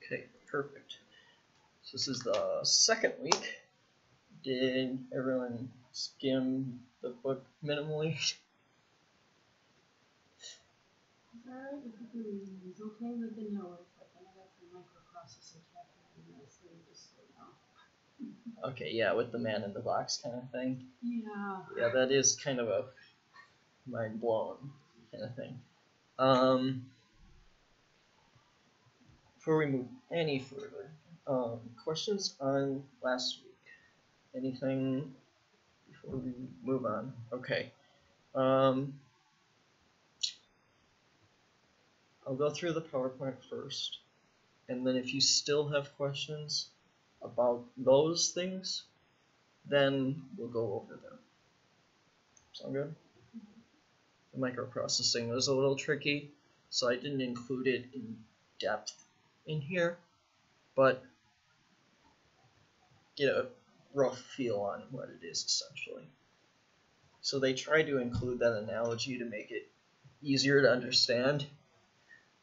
Okay, perfect. So this is the second week. Did everyone skim the book minimally? Alright, it's okay with the noise, but then I got the microprocessor chapter in there, so you just slow down. Okay, yeah, with the man in the box kind of thing. Yeah. Yeah, that is kind of a mind blown kind of thing. Before we move any further, questions on last week? Anything before we move on? Okay. I'll go through the PowerPoint first, and then if you still have questions about those things, then we'll go over them. Sound good? The microprocessing was a little tricky, so I didn't include it in depth in here, but get a rough feel on what it is essentially. So they try to include that analogy to make it easier to understand,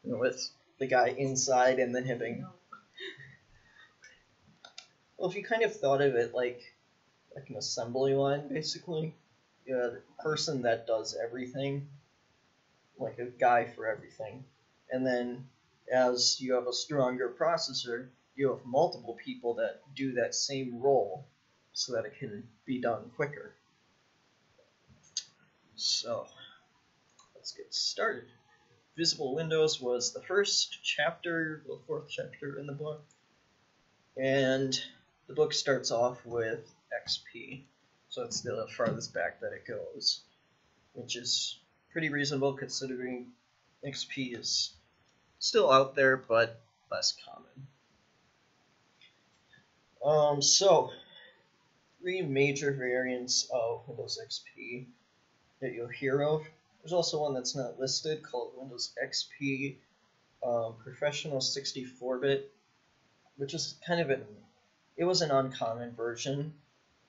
you know, with the guy inside and then having. Well, if you kind of thought of it like an assembly line, basically, you had a person that does everything, like a guy for everything, and then as you have a stronger processor, you have multiple people that do that same role so that it can be done quicker. So let's get started. Visible Windows was the first chapter, the fourth chapter in the book, and the book starts off with XP, so it's the farthest back that it goes, which is pretty reasonable considering XP is still out there but less common. So three major variants of Windows XP that you'll hear of. There's also one that's not listed called Windows XP Professional 64-bit, which is kind of it was an uncommon version,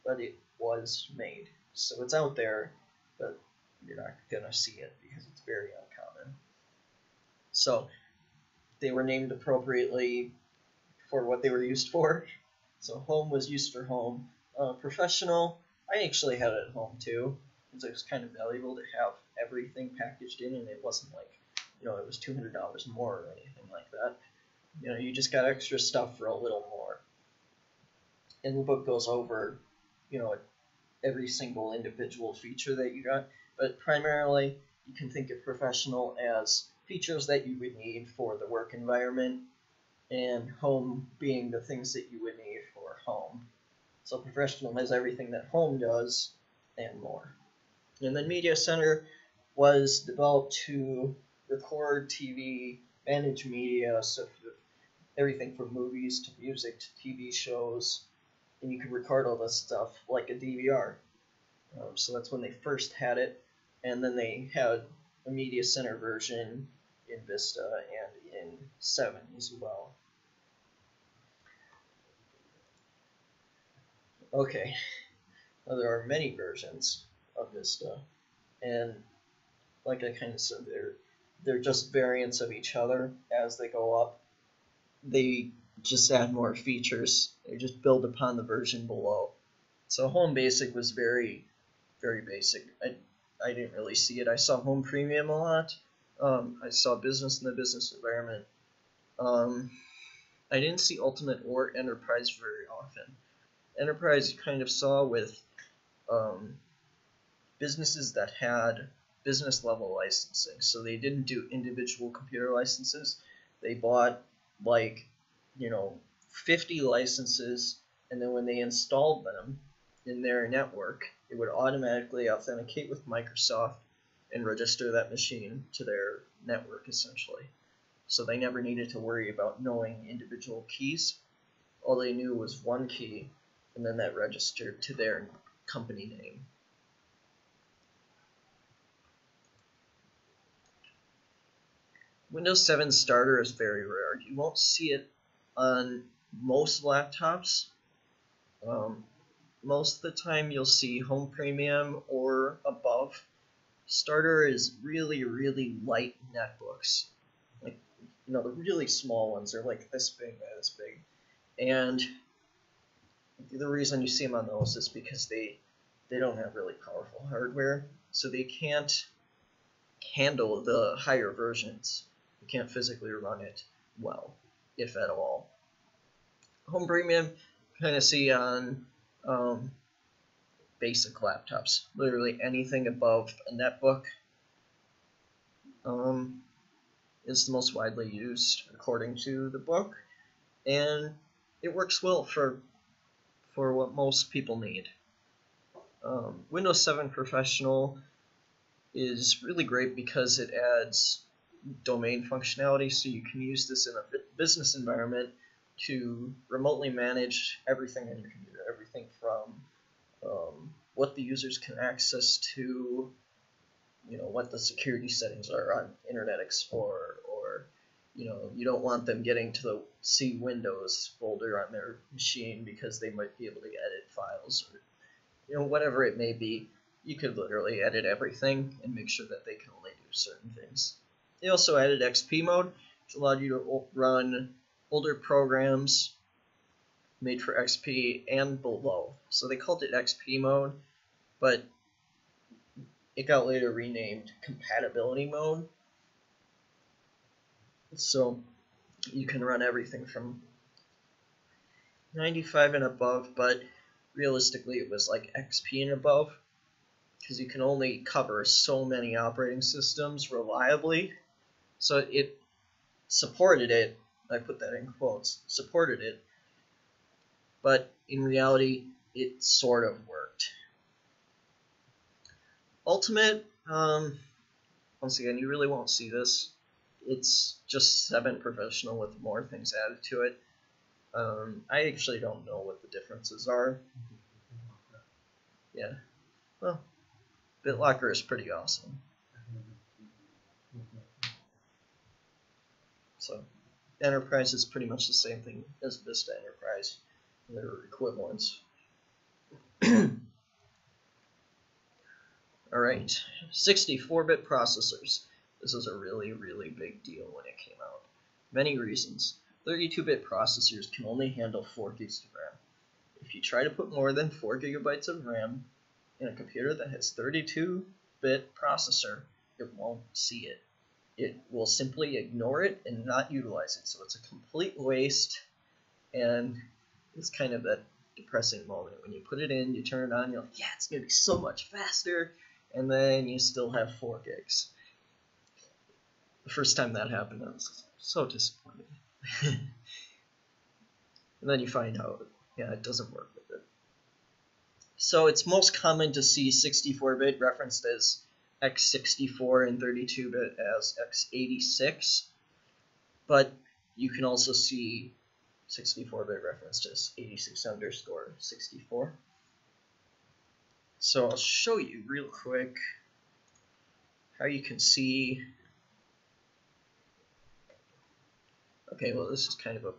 but it was made. So it's out there, but you're not gonna see it because it's very uncommon. So they were named appropriately for what they were used for. So home was used for home. Professional, I actually had it at home too. It was kind of valuable to have everything packaged in, and it wasn't like, you know, it was $200 more or anything like that. You know, you just got extra stuff for a little more. And the book goes over, you know, every single individual feature that you got, but primarily you can think of professional as features that you would need for the work environment, and home being the things that you would need for home. So professional has everything that home does and more. And then Media Center was developed to record TV, manage media, so everything from movies to music to TV shows, and you could record all this stuff like a DVR. So that's when they first had it, and then they had a Media Center version in Vista and in 7 as well. Okay, now there are many versions of Vista, and like I kind of said, they're just variants of each other as they go up. They just add more features. They just build upon the version below. So Home Basic was very, very basic. I didn't really see it. I saw Home Premium a lot. I saw Business in the Business environment. I didn't see Ultimate or Enterprise very often. Enterprise you kind of saw with businesses that had business level licensing. So they didn't do individual computer licenses. They bought like, you know, 50 licenses, and then when they installed them in their network, it would automatically authenticate with Microsoft and register that machine to their network essentially. So they never needed to worry about knowing individual keys. All they knew was one key, and then that registered to their company name. Windows 7 Starter is very rare. You won't see it on most laptops. Most of the time you'll see Home Premium or above. Starter is really, really light netbooks. Like You know, the really small ones are like this big by this big. And the reason you see them on those is because they don't have really powerful hardware, so they can't handle the higher versions. You can't physically run it well, if at all. Home premium, kind of see on basic laptops. Literally anything above a netbook is the most widely used according to the book, and it works well for what most people need. Windows 7 Professional is really great because it adds domain functionality, so you can use this in a business environment to remotely manage everything on your computer, everything from what the users can access to, you know, what the security settings are on Internet Explorer, or, you know, you don't want them getting to the C Windows folder on their machine because they might be able to edit files, or, you know, whatever it may be. You could literally edit everything and make sure that they can only do certain things. They also added XP mode, which allowed you to run older programs made for XP and below. So they called it XP mode, but it got later renamed compatibility mode. So you can run everything from 95 and above, but realistically it was like XP and above, because you can only cover so many operating systems reliably. So it supported it, I put that in quotes, supported it, but in reality it sort of worked. Ultimate, once again, you really won't see this. It's just 7 Professional with more things added to it. I actually don't know what the differences are. Yeah, well, BitLocker is pretty awesome. So Enterprise is pretty much the same thing as Vista Enterprise. They're equivalents. Alright, 64-bit processors. This was a really, really big deal when it came out. Many reasons. 32-bit processors can only handle 4 gigs of RAM. If you try to put more than 4 gigabytes of RAM in a computer that has 32-bit processor, it won't see it. It will simply ignore it and not utilize it. So it's a complete waste, and it's kind of that depressing moment. When you put it in, you turn it on, you're like, yeah, it's going to be so much faster, and then you still have 4 gigs. The first time that happened, I was so disappointed. And then you find out, yeah, it doesn't work with it. So it's most common to see 64-bit referenced as x64 and 32-bit as x86, but you can also see 64-bit referenced as 86_64. So I'll show you real quick how you can see. Okay, well, this is kind of a...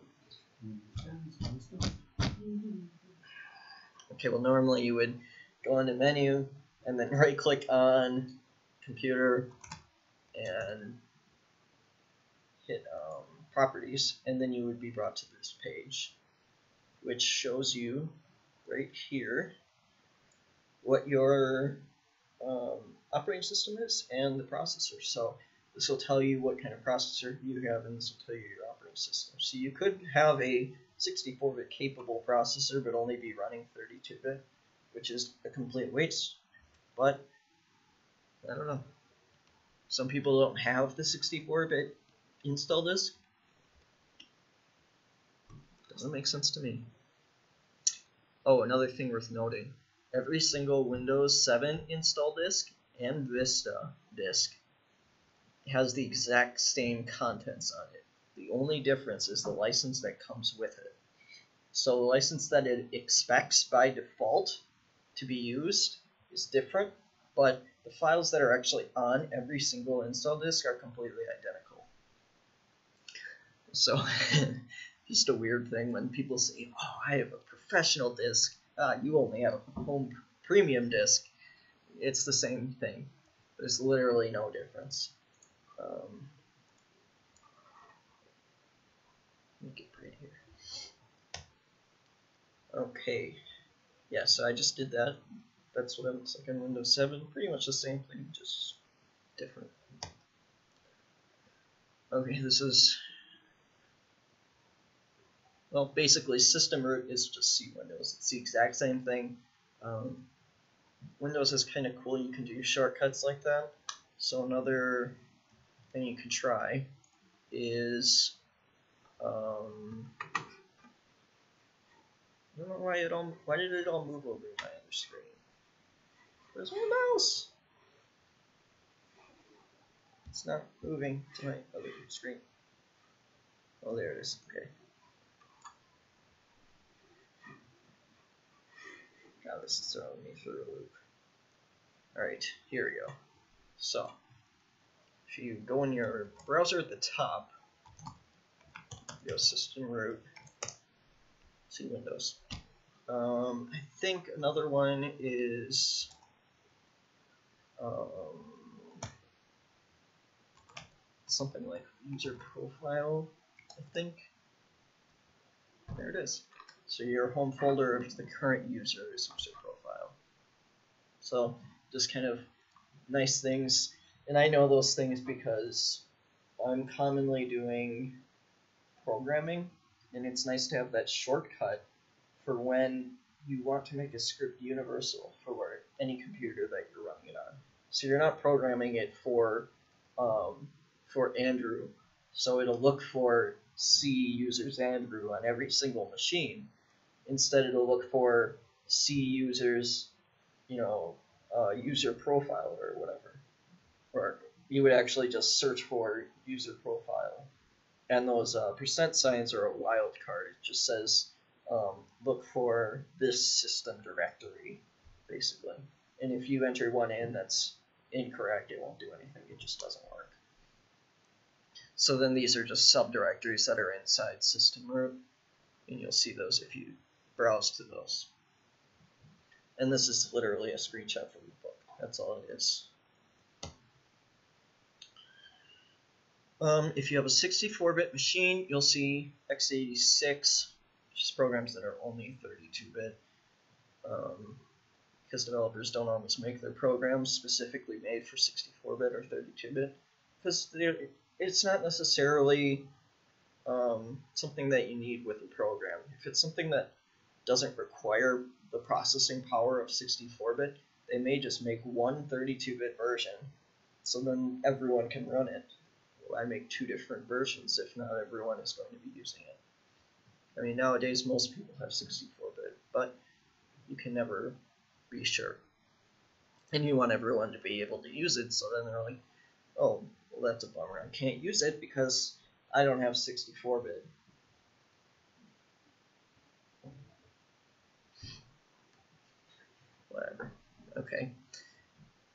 Okay, well, normally you would go into menu and then right-click on computer and hit properties, and then you would be brought to this page, which shows you right here what your operating system is and the processor. So this will tell you what kind of processor you have, and this will tell you your operating system. So you could have a 64-bit capable processor but only be running 32-bit, which is a complete waste. But I don't know. Some people don't have the 64-bit install disk. Doesn't make sense to me. Oh, another thing worth noting. Every single Windows 7 install disk and Vista disk has the exact same contents on it. The only difference is the license that comes with it. So the license that it expects by default to be used is different, but the files that are actually on every single install disk are completely identical. So just a weird thing when people say, oh, I have a professional disk, you only have a home premium disk. It's the same thing. There's literally no difference. right here. Okay, yeah, so I just did that. That's what it looks like in Windows 7. Pretty much the same thing, just different. Okay, this is, well, basically system root is just C Windows. It's the exact same thing. Windows is kind of cool. You can do shortcuts like that. So another thing you can try is, I don't know why did it all move over to my other screen? Where's my mouse? It's not moving to my other screen. Oh, there it is. Okay. God, this is throwing me through a loop. Alright, here we go. So, if you go in your browser at the top, go system root, see Windows. I think another one is something like user profile, I think. There it is. So your home folder of the current user is user profile. So just kind of nice things. And I know those things because I'm commonly doing programming, and it's nice to have that shortcut for when you want to make a script universal for any computer that you're running it on. So you're not programming it for Andrew, so it'll look for C users Andrew on every single machine. Instead, it'll look for C users, user profile or whatever. Or you would actually just search for user profile. And those percent signs are a wildcard. It just says look for this system directory, basically. And if you enter one in that's incorrect, it won't do anything. It just doesn't work. So then these are just subdirectories that are inside system root, and you'll see those if you browse to those. And this is literally a screenshot from the book. That's all it is. If you have a 64-bit machine, you'll see x86, which is programs that are only 32-bit, because developers don't always make their programs specifically made for 64-bit or 32-bit, because it's not necessarily something that you need with a program. If it's something that doesn't require the processing power of 64-bit, they may just make one 32-bit version, so then everyone can run it. I make two different versions if not everyone is going to be using it. I mean, nowadays most people have 64-bit, but you can never be sure. And you want everyone to be able to use it, so then they're like, oh, well, that's a bummer. I can't use it because I don't have 64-bit. Whatever. Okay.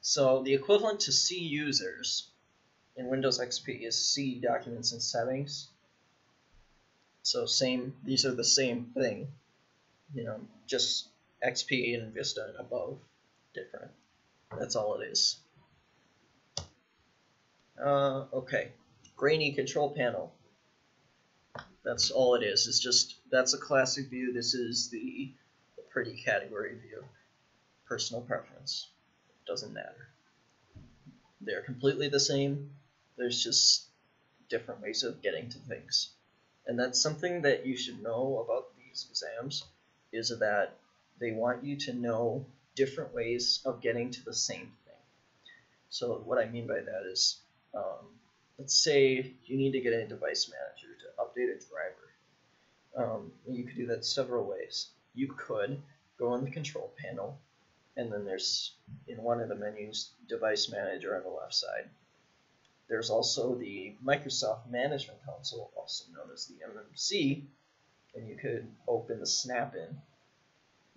So the equivalent to C users in Windows XP is C documents and settings. So these are the same thing, just XP and Vista and above, different. That's all it is. Okay, grainy control panel. That's all it is. It's just, that's a classic view. This is the pretty category view. Personal preference. Doesn't matter. They're completely the same. There's just different ways of getting to things. And that's something that you should know about these exams, is that they want you to know different ways of getting to the same thing. So what I mean by that is, let's say you need to get a device manager to update a driver. You could do that several ways. You could go on the control panel, and then there's, in one of the menus, device manager on the left side. There's also the Microsoft Management Console, also known as the MMC, and you could open the snap-in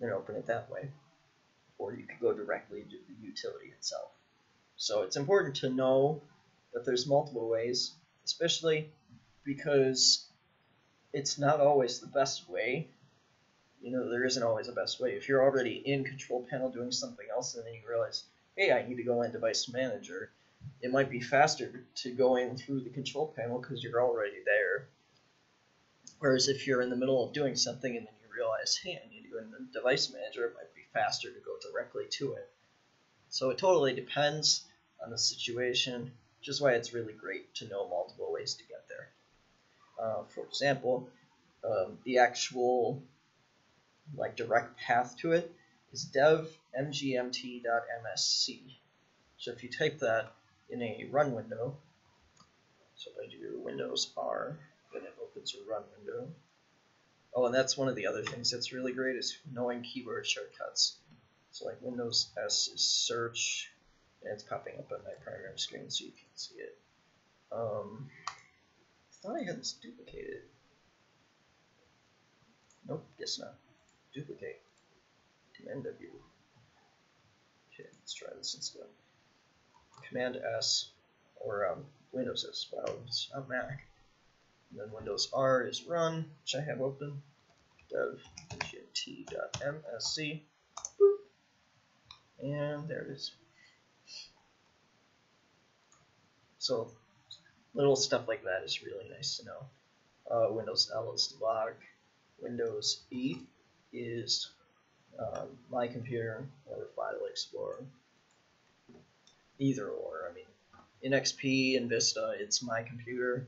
and open it that way. Or you could go directly to the utility itself. So it's important to know that there's multiple ways, especially because it's not always the best way. There isn't always a best way. If you're already in Control Panel doing something else and then you realize, hey, I need to go in Device Manager, it might be faster to go in through the Control Panel because you're already there. Whereas if you're in the middle of doing something and then you realize, hey, I need to go in the device manager, it might be faster to go directly to it. So it totally depends on the situation, which is why it's really great to know multiple ways to get there. For example, the actual direct path to it is dev mgmt.msc. So if you type that in a run window, so if I do Windows R, then it opens a run window. Oh, and that's one of the other things that's really great is knowing keyword shortcuts. So like Windows S is search, and it's popping up on my primary screen so you can see it. I thought I had this duplicated. Nope, guess not. Duplicate. Command W. Okay, let's try this instead. Command S, or Windows S, wow, it's on Mac. And then Windows R is run, which I have open. Dev mgmt.msc. And there it is. So little stuff like that is really nice to know. Windows L is debug. Windows E is my computer or File Explorer. Either or. I mean, in XP and Vista, it's my computer.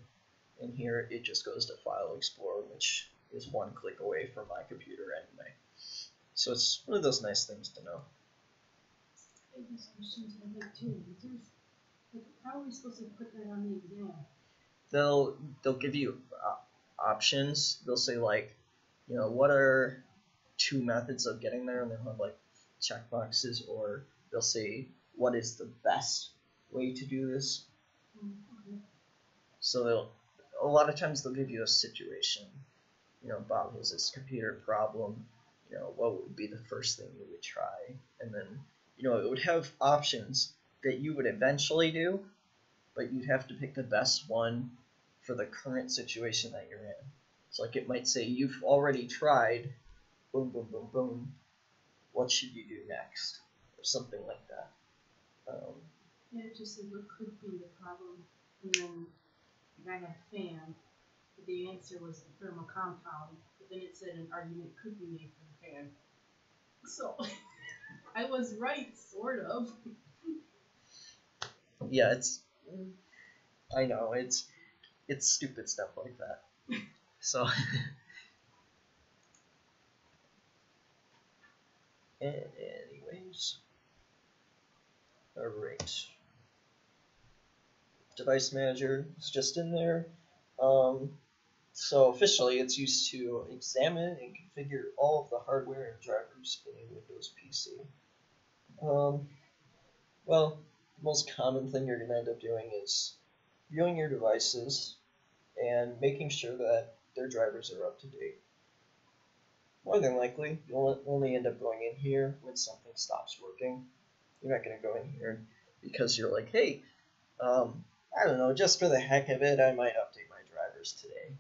And here it just goes to File Explorer, which is one click away from my computer anyway. So it's one of those nice things to know. I have these questions I have too. How are we supposed to put that on the exam? They'll give you options. They'll say like, what are 2 methods of getting there, and they'll have like checkboxes, or they'll say what is the best way to do this. Okay. So a lot of times they'll give you a situation. Bob has this computer problem. What would be the first thing you would try, and then it would have options that you would eventually do, but you'd have to pick the best one for the current situation that you're in. So like it might say you've already tried, boom, boom, boom, boom. What should you do next, or something like that. Yeah, it just said what could be the problem, and then I had a fan, but the answer was the thermal compound. But then it said an argument could be made for the fan. So I was right, sort of. Yeah, I know it's stupid stuff like that. So anyways, all right. Device manager is just in there. So officially, it's used to examine and configure all of the hardware and drivers in a Windows PC. Well, the most common thing you're going to end up doing is viewing your devices and making sure that their drivers are up to date. More than likely, you'll only end up going in here when something stops working. You're not going to go in here because you're like, hey, I don't know, just for the heck of it, I might update my drivers today.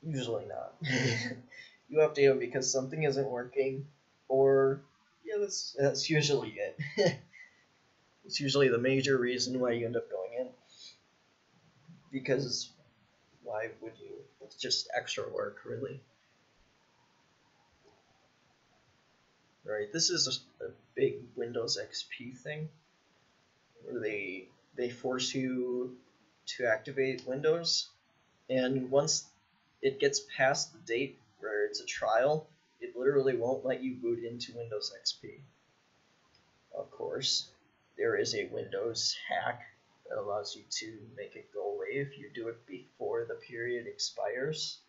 Usually not. You update them because something isn't working, or yeah, that's usually it. It's usually the major reason why you end up going in. Because why would you? It's just extra work, really. Right, this is a big Windows XP thing, where they force you to activate Windows, and once it gets past the date where it's a trial, it literally won't let you boot into Windows XP. Of course, there is a Windows hack that allows you to make it go away if you do it before the period expires.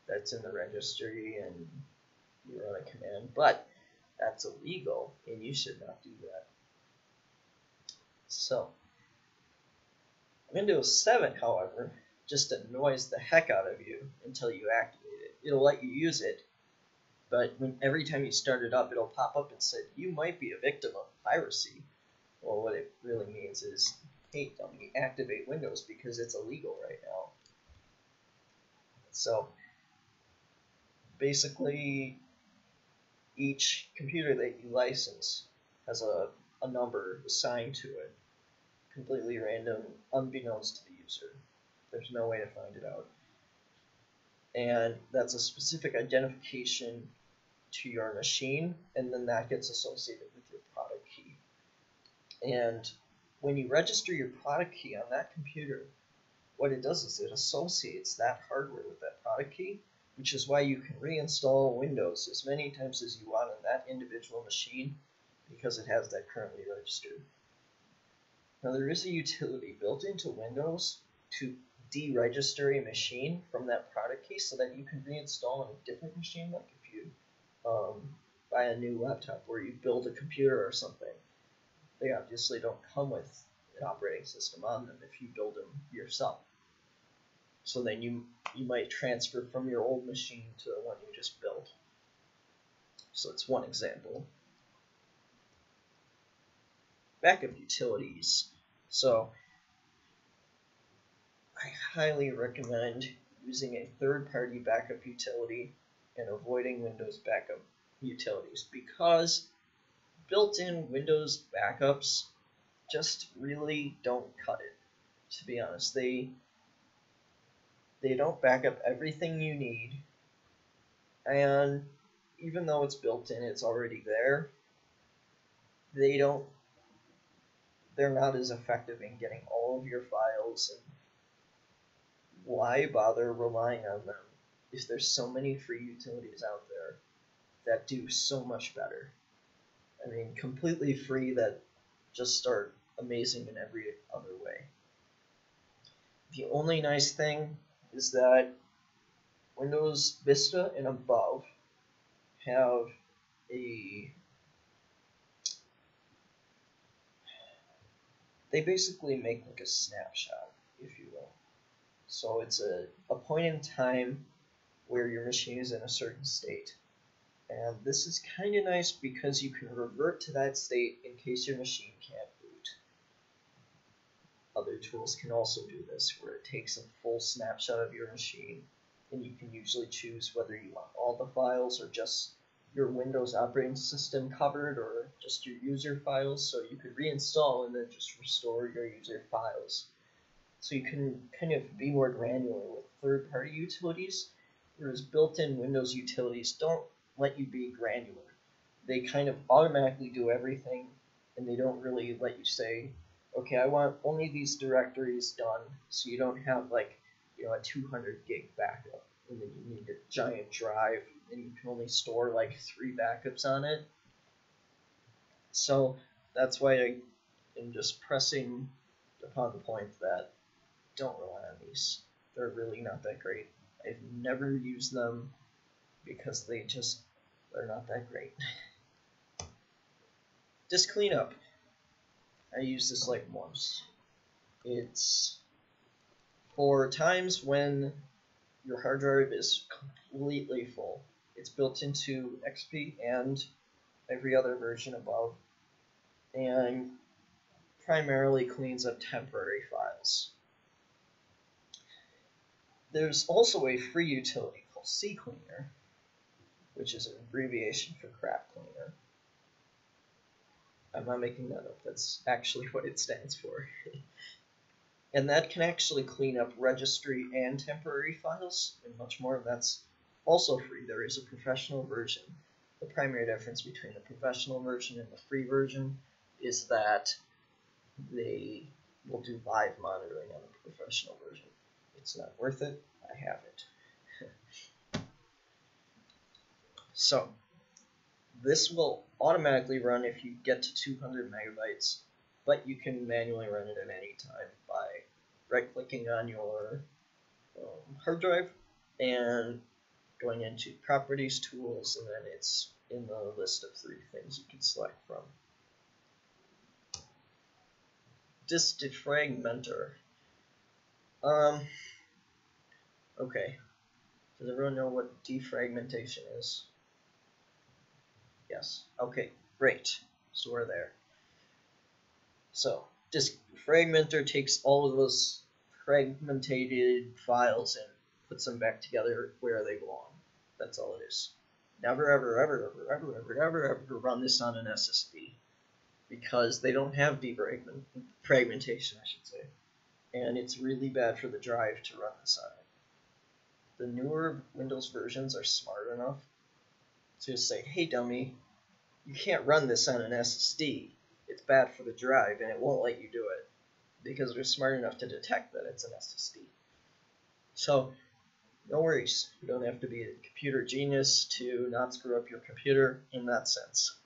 That's in the registry, and you run a command, but that's illegal, and you should not do that. So, Windows 7, however, just annoys the heck out of you until you activate it. It'll let you use it, but every time you start it up, it'll pop up and say, you might be a victim of piracy. Well, what it really means is, hey, dummy, activate Windows because it's illegal right now. So, basically, each computer that you license has a number assigned to it, completely random, unbeknownst to the user. There's no way to find it out. and that's a specific identification to your machine, and then that gets associated with your product key. And when you register your product key on that computer, what it does is it associates that hardware with that product key, which is why you can reinstall Windows as many times as you want on that individual machine, because it has that currently registered. Now there is a utility built into Windows to deregister a machine from that product key so that you can reinstall on a different machine, like if you buy a new laptop or you build a computer or something. They obviously don't come with an operating system on them if you build them yourself. So then you might transfer from your old machine to the one you just built. So it's one example. Backup utilities. So I highly recommend using a third-party backup utility and avoiding Windows backup utilities, because built-in Windows backups just really don't cut it, to be honest. They don't back up everything you need, and even though it's built in, it's already there, they're not as effective in getting all of your files, and why bother relying on them if there's so many free utilities out there that do so much better? I mean, completely free that just are amazing in every other way. The only nice thing is that Windows Vista and above have they basically make like a snapshot, if you will. So it's a point in time where your machine is in a certain state. And this is kind of nice because you can revert to that state in case your machine can't boot. Other tools can also do this, where it takes a full snapshot of your machine, and you can usually choose whether you want all the files or just your Windows operating system covered, or just your user files, so you could reinstall and then just restore your user files. So you can kind of be more granular with third-party utilities, whereas built-in Windows utilities don't let you be granular. They kind of automatically do everything, and they don't really let you say, okay, I want only these directories done, so you don't have like, a 200 gig backup, and then you need a giant drive, and you can only store like 3 backups on it. So that's why I am just pressing upon the point that don't rely on these. They're really not that great. I've never used them because they're not that great. Disk cleanup. I use this like once. It's for times when your hard drive is completely full. It's built into XP and every other version above, and primarily cleans up temporary files. There's also a free utility called CCleaner, which is an abbreviation for crap cleaner. I'm not making that up, that's actually what it stands for. And that can actually clean up registry and temporary files and much more. That's also free. There is a professional version. The primary difference between the professional version and the free version is that they will do live monitoring on the professional version. It's not worth it. I have it. So this will automatically run if you get to 200 megabytes, but you can manually run it at any time by right-clicking on your hard drive and going into Properties, Tools, and then it's in the list of 3 things you can select from. Disk defragmenter. Okay. Does everyone know what defragmentation is? Yes. Okay, great. So we're there. So, disk fragmenter takes all of those fragmented files and puts them back together where they belong. That's all it is. Never, ever, ever, ever, ever, ever, ever, ever run this on an SSD, because they don't have fragmentation, I should say. And it's really bad for the drive to run this on it. the newer Windows versions are smart enough to say, hey dummy, you can't run this on an SSD. It's bad for the drive and it won't let you do it because they're smart enough to detect that it's an SSD. So no worries, you don't have to be a computer genius to not screw up your computer in that sense.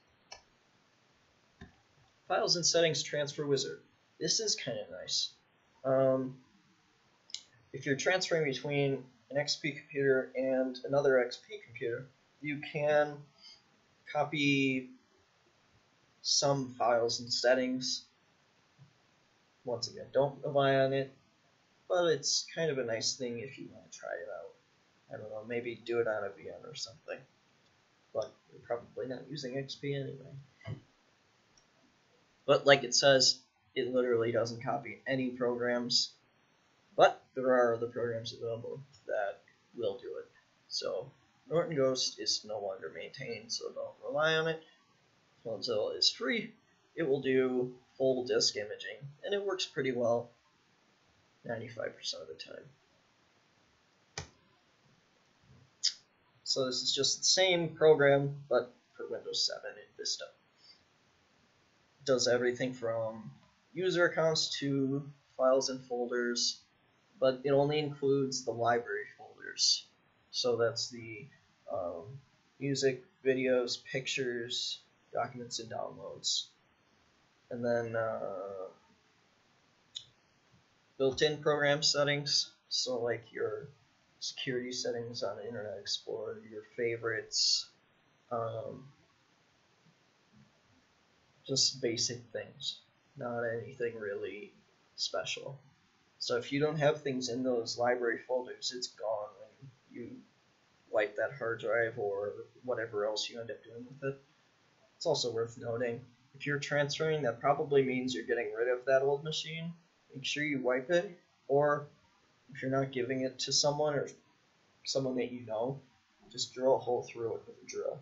Files and Settings Transfer Wizard. This is kind of nice. If you're transferring between an XP computer and another XP computer, you can copy some files and settings. Once again, don't rely on it, but it's kind of a nice thing if you want to try it out. I don't know, maybe do it on a VM or something. But you're probably not using XP anyway. But like it says, it literally doesn't copy any programs. But there are other programs available that will do it. So Norton Ghost is no longer maintained, so don't rely on it. Until it's free, it will do full disk imaging, and it works pretty well 95% of the time. So this is just the same program, but for Windows 7 in Vista. It does everything from user accounts to files and folders, but it only includes the library folders. So that's the music, videos, pictures, documents, and downloads. And then built-in program settings, so like your security settings on Internet Explorer, your favorites, just basic things, not anything really special. So if you don't have things in those library folders, it's gone when you wipe that hard drive or whatever else you end up doing with it. It's also worth noting, if you're transferring, that probably means you're getting rid of that old machine. Make sure you wipe it, or if you're not giving it to someone or someone that you know, just drill a hole through it with a drill.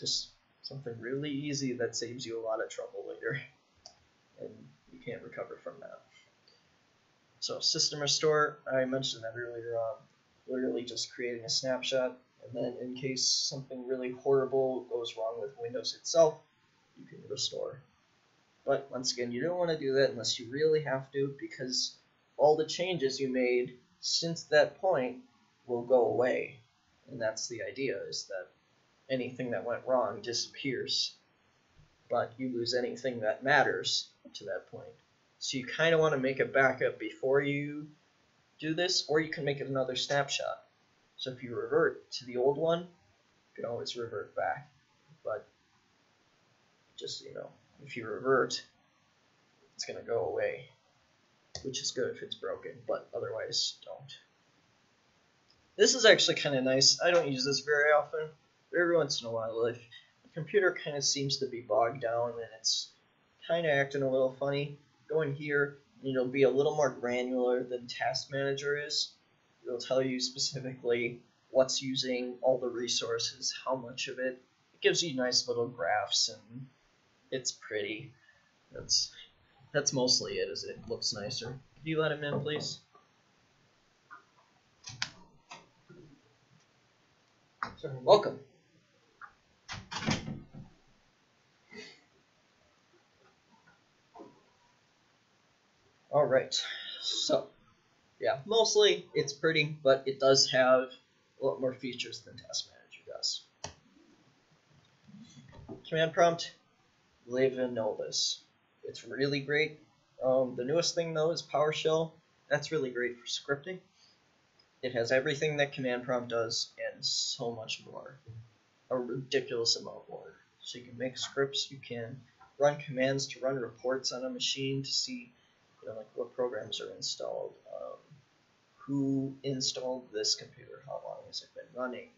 Just something really easy that saves you a lot of trouble later, and you can't recover from that. So System Restore, I mentioned that earlier on, literally just creating a snapshot, and then in case something really horrible goes wrong with Windows itself, you can restore. But once again, you don't want to do that unless you really have to, because all the changes you made since that point will go away. And that's the idea, is that anything that went wrong disappears, but you lose anything that matters to that point. So you kind of want to make a backup before you do this, or you can make it another snapshot. So if you revert to the old one, you can always revert back. But just so you know, if you revert, it's going to go away, which is good if it's broken, but otherwise don't. This is actually kind of nice. I don't use this very often, but every once in a while, if the computer kind of seems to be bogged down and it's kind of acting a little funny, go in here and it'll be a little more granular than Task Manager is. It'll tell you specifically what's using all the resources, how much of it. It gives you nice little graphs, and it's pretty. That's mostly it, as it looks nicer. Can you let him in, please? Sorry. Welcome. Alright, so, yeah, mostly it's pretty, but it does have a lot more features than Task Manager does. Command prompt, live and know this. It's really great. The newest thing, though, is PowerShell. That's really great for scripting. It has everything that command prompt does and so much more. A ridiculous amount more. So you can make scripts, you can run commands to run reports on a machine to see, like what programs are installed, who installed this computer, how long has it been running,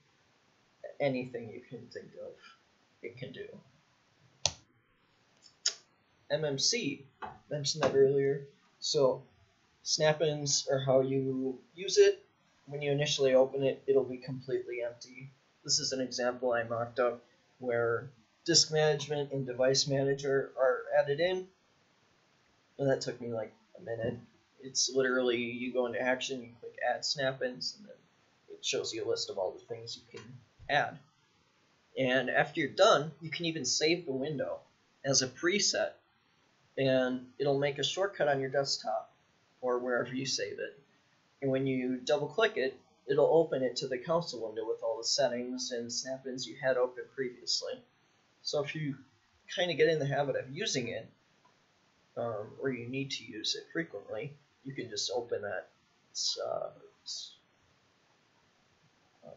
anything you can think of, it can do. MMC, mentioned that earlier. So snap-ins are how you use it. When you initially open it, it'll be completely empty. This is an example I mocked up where disk management and device manager are added in. And that took me like a minute. It's literally you go into action, you click add snap-ins, and then it shows you a list of all the things you can add. And after you're done, you can even save the window as a preset, and it'll make a shortcut on your desktop or wherever you save it. And when you double click it, it'll open it to the console window with all the settings and snap-ins you had open previously. So if you kind of get in the habit of using it, or you need to use it frequently, you can just open that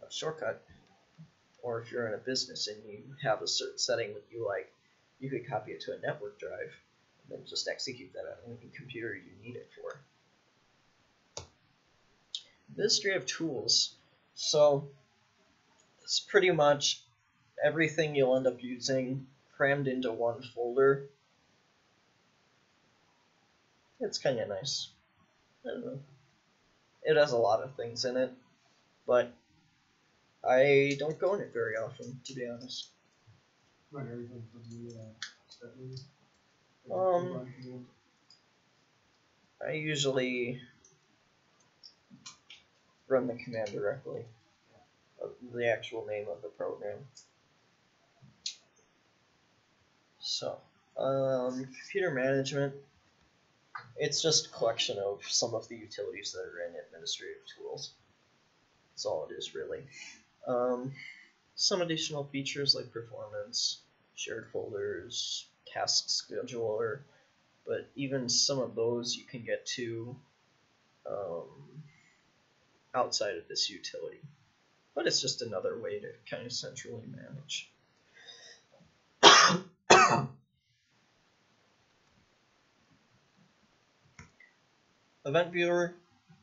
shortcut. Or if you're in a business and you have a certain setting that you like, you could copy it to a network drive and then just execute that on any computer you need it for. Administrative tools. So it's pretty much everything you'll end up using crammed into one folder. It's kind of nice. I don't know. It has a lot of things in it, but I don't go in it very often, to be honest. Run everything from the I usually run the command directly, the actual name of the program. So, computer management, it's just a collection of some of the utilities that are in administrative tools. That's all it is, really. Some additional features like performance, shared folders, task scheduler, but even some of those you can get to outside of this utility. But it's just another way to kind of centrally manage. Event Viewer,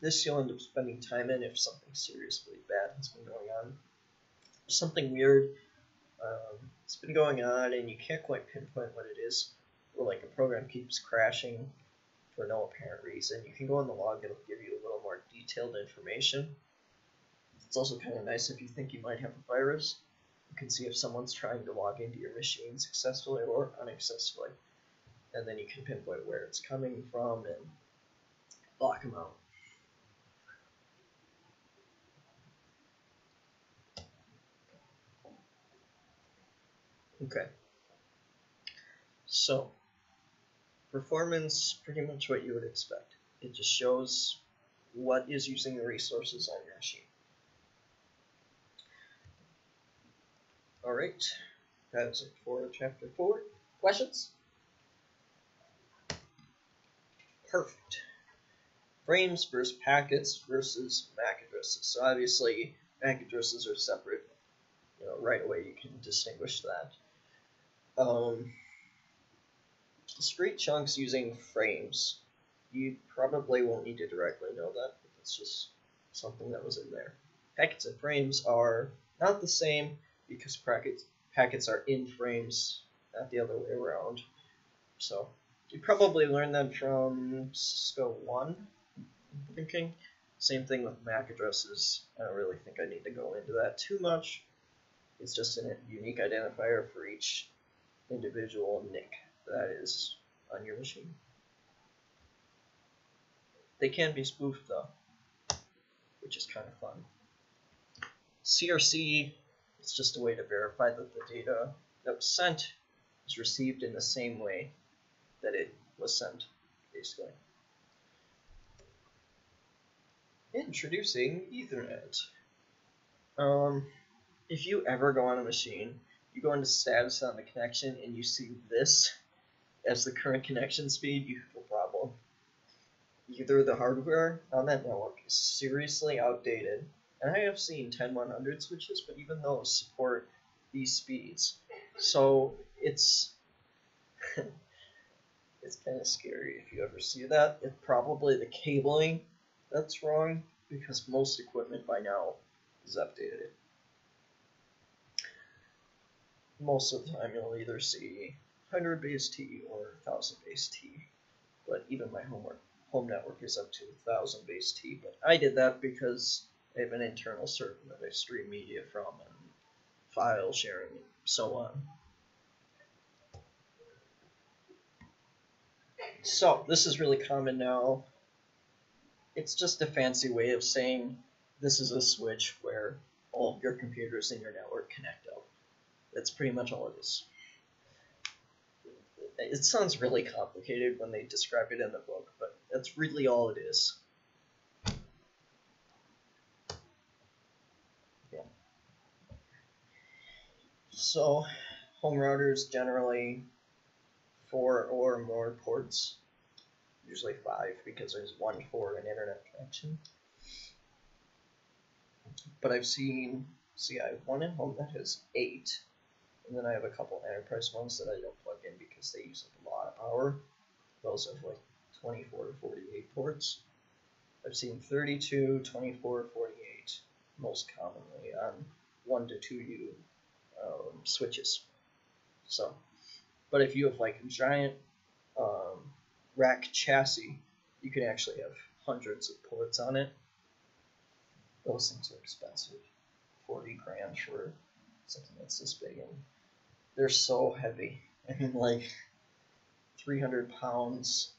this you'll end up spending time in if something seriously bad has been going on. Something weird it's been going on and you can't quite pinpoint what it is, or like a program keeps crashing for no apparent reason. You can go in the log, it'll give you a little more detailed information. It's also kind of nice if you think you might have a virus. You can see if someone's trying to log into your machine successfully or unsuccessfully, and then you can pinpoint where it's coming from and block them out. Okay, so performance, pretty much what you would expect. It just shows what is using the resources on your machine. Alright, that's it for chapter 4. Questions? Perfect. Frames versus packets versus MAC addresses. So obviously MAC addresses are separate. Right away you can distinguish that. Discrete chunks using frames. You probably won't need to directly know that, but that's just something that was in there. Packets and frames are not the same because packets are in frames, not the other way around. So you probably learned that from Cisco 1, I'm thinking. Same thing with MAC addresses. I don't really think I need to go into that too much. It's just a unique identifier for each individual NIC that is on your machine. They can be spoofed though, which is kind of fun. CRC is just a way to verify that the data that was sent is received in the same way that it was sent, basically. Introducing Ethernet. If you ever go on a machine, you go into status on the connection and you see this as the current connection speed, you have a problem. Either the hardware on that network is seriously outdated, and I have seen 10100 switches, but even those support these speeds. So it's it's kind of scary if you ever see that. It's probably the cabling that's wrong, because most equipment by now is updated. Most of the time you'll either see 100 base T or 1000 base T, but even my home network is up to 1000 base T, but I did that because I have an internal cert that I stream media from and file sharing and so on. So this is really common now. It's just a fancy way of saying this is a switch where all of your computers in your network connect up. That's pretty much all it is. It sounds really complicated when they describe it in the book, but that's really all it is. Yeah. So, home routers generally 4 or more ports, usually 5 because there's one for an internet connection. But I've seen, I have one at home that has 8, and then I have a couple enterprise ones that I don't plug in because they use up a lot of power. Those have like 24 to 48 ports. I've seen 32, 24, 48, most commonly on 1 to 2U switches. So, but if you have like a giant rack chassis, you can actually have hundreds of ports on it. Those things are expensive. 40 grand for something that's this big, and they're so heavy. I mean, like 300 pounds.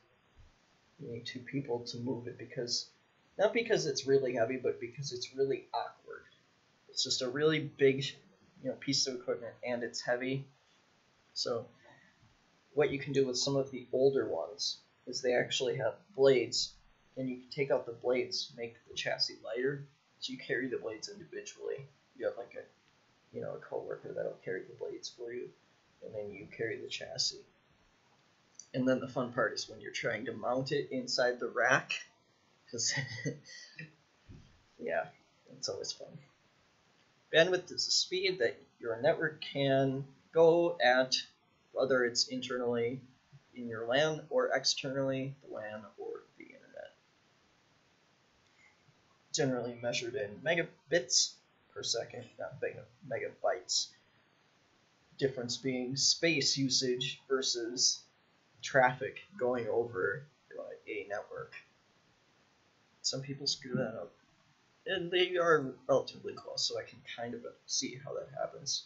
You need 2 people to move it not because it's really heavy, but because it's really awkward. It's just a really big, piece of equipment, and it's heavy. So what you can do with some of the older ones is they actually have blades, and you can take out the blades, make the chassis lighter, so you carry the blades individually. You have like a coworker that'll carry the blades for you, and then you carry the chassis. And then the fun part is when you're trying to mount it inside the rack, because yeah, it's always fun. Bandwidth is the speed that your network can go at, whether it's internally in your LAN or externally, the WAN or the internet. Generally measured in megabits per second, not megabytes. Difference being space usage versus traffic going over a network. Some people screw that up, and they are relatively close, so I can kind of see how that happens.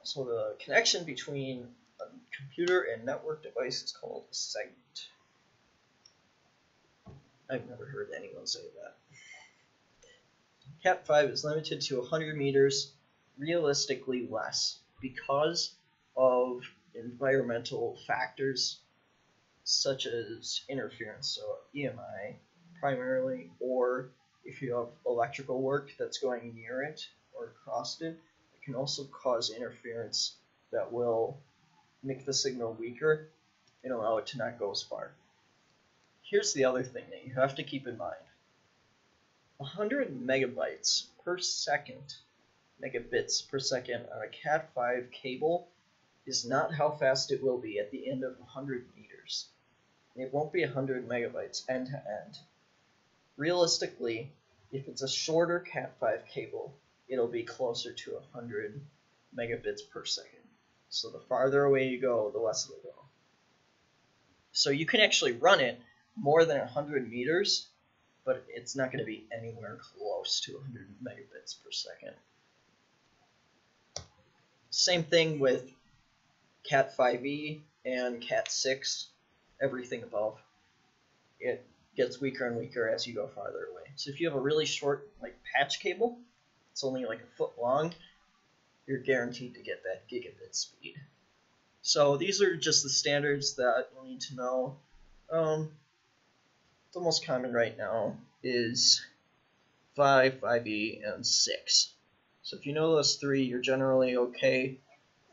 So the connection between a computer and network device is called a segment. I've never heard anyone say that. Cat5 is limited to 100 meters, realistically less, because of environmental factors such as interference, so EMI primarily, or if you have electrical work that's going near it or across it, it can also cause interference that will make the signal weaker and allow it to not go as far. Here's the other thing that you have to keep in mind. 100 megabits per second, megabits per second on a Cat5 cable is not how fast it will be at the end of 100 meters. It won't be 100 megabytes end to end. Realistically, if it's a shorter Cat5 cable, it'll be closer to 100 megabits per second. So the farther away you go, the less it'll go. So you can actually run it more than 100 meters, but it's not going to be anywhere close to 100 megabits per second. Same thing with Cat5e and Cat6, everything above. It gets weaker and weaker as you go farther away. So if you have a really short patch cable, it's only like a foot long, you're guaranteed to get that gigabit speed. So these are just the standards that you'll need to know. The most common right now is 5, 5e, and 6. So if you know those 3, you're generally okay.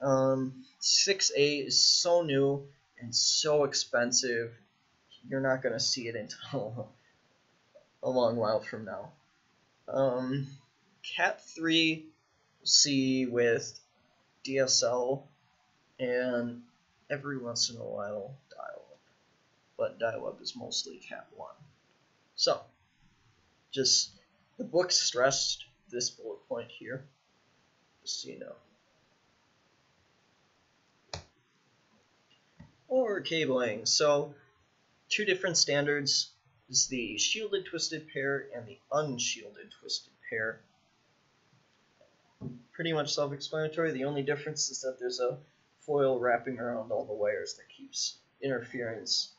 6A is so new and so expensive, you're not going to see it until a long while from now. Cat3 we'll see with DSL and every once in a while dial-up, but dial-up is mostly Cat1. So, just the book stressed this bullet point here, just so you know. Or cabling. So, 2 different standards is the shielded twisted pair and the unshielded twisted pair. Pretty much self-explanatory. The only difference is that there's a foil wrapping around all the wires that keeps interference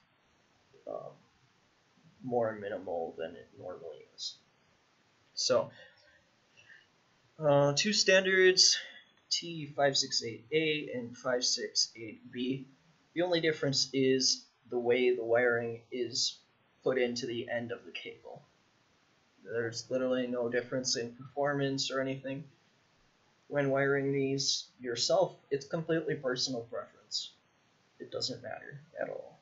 more minimal than it normally is. So, two standards, T568A and 568B. The only difference is the way the wiring is put into the end of the cable. There's literally no difference in performance or anything. When wiring these yourself, it's completely personal preference. It doesn't matter at all.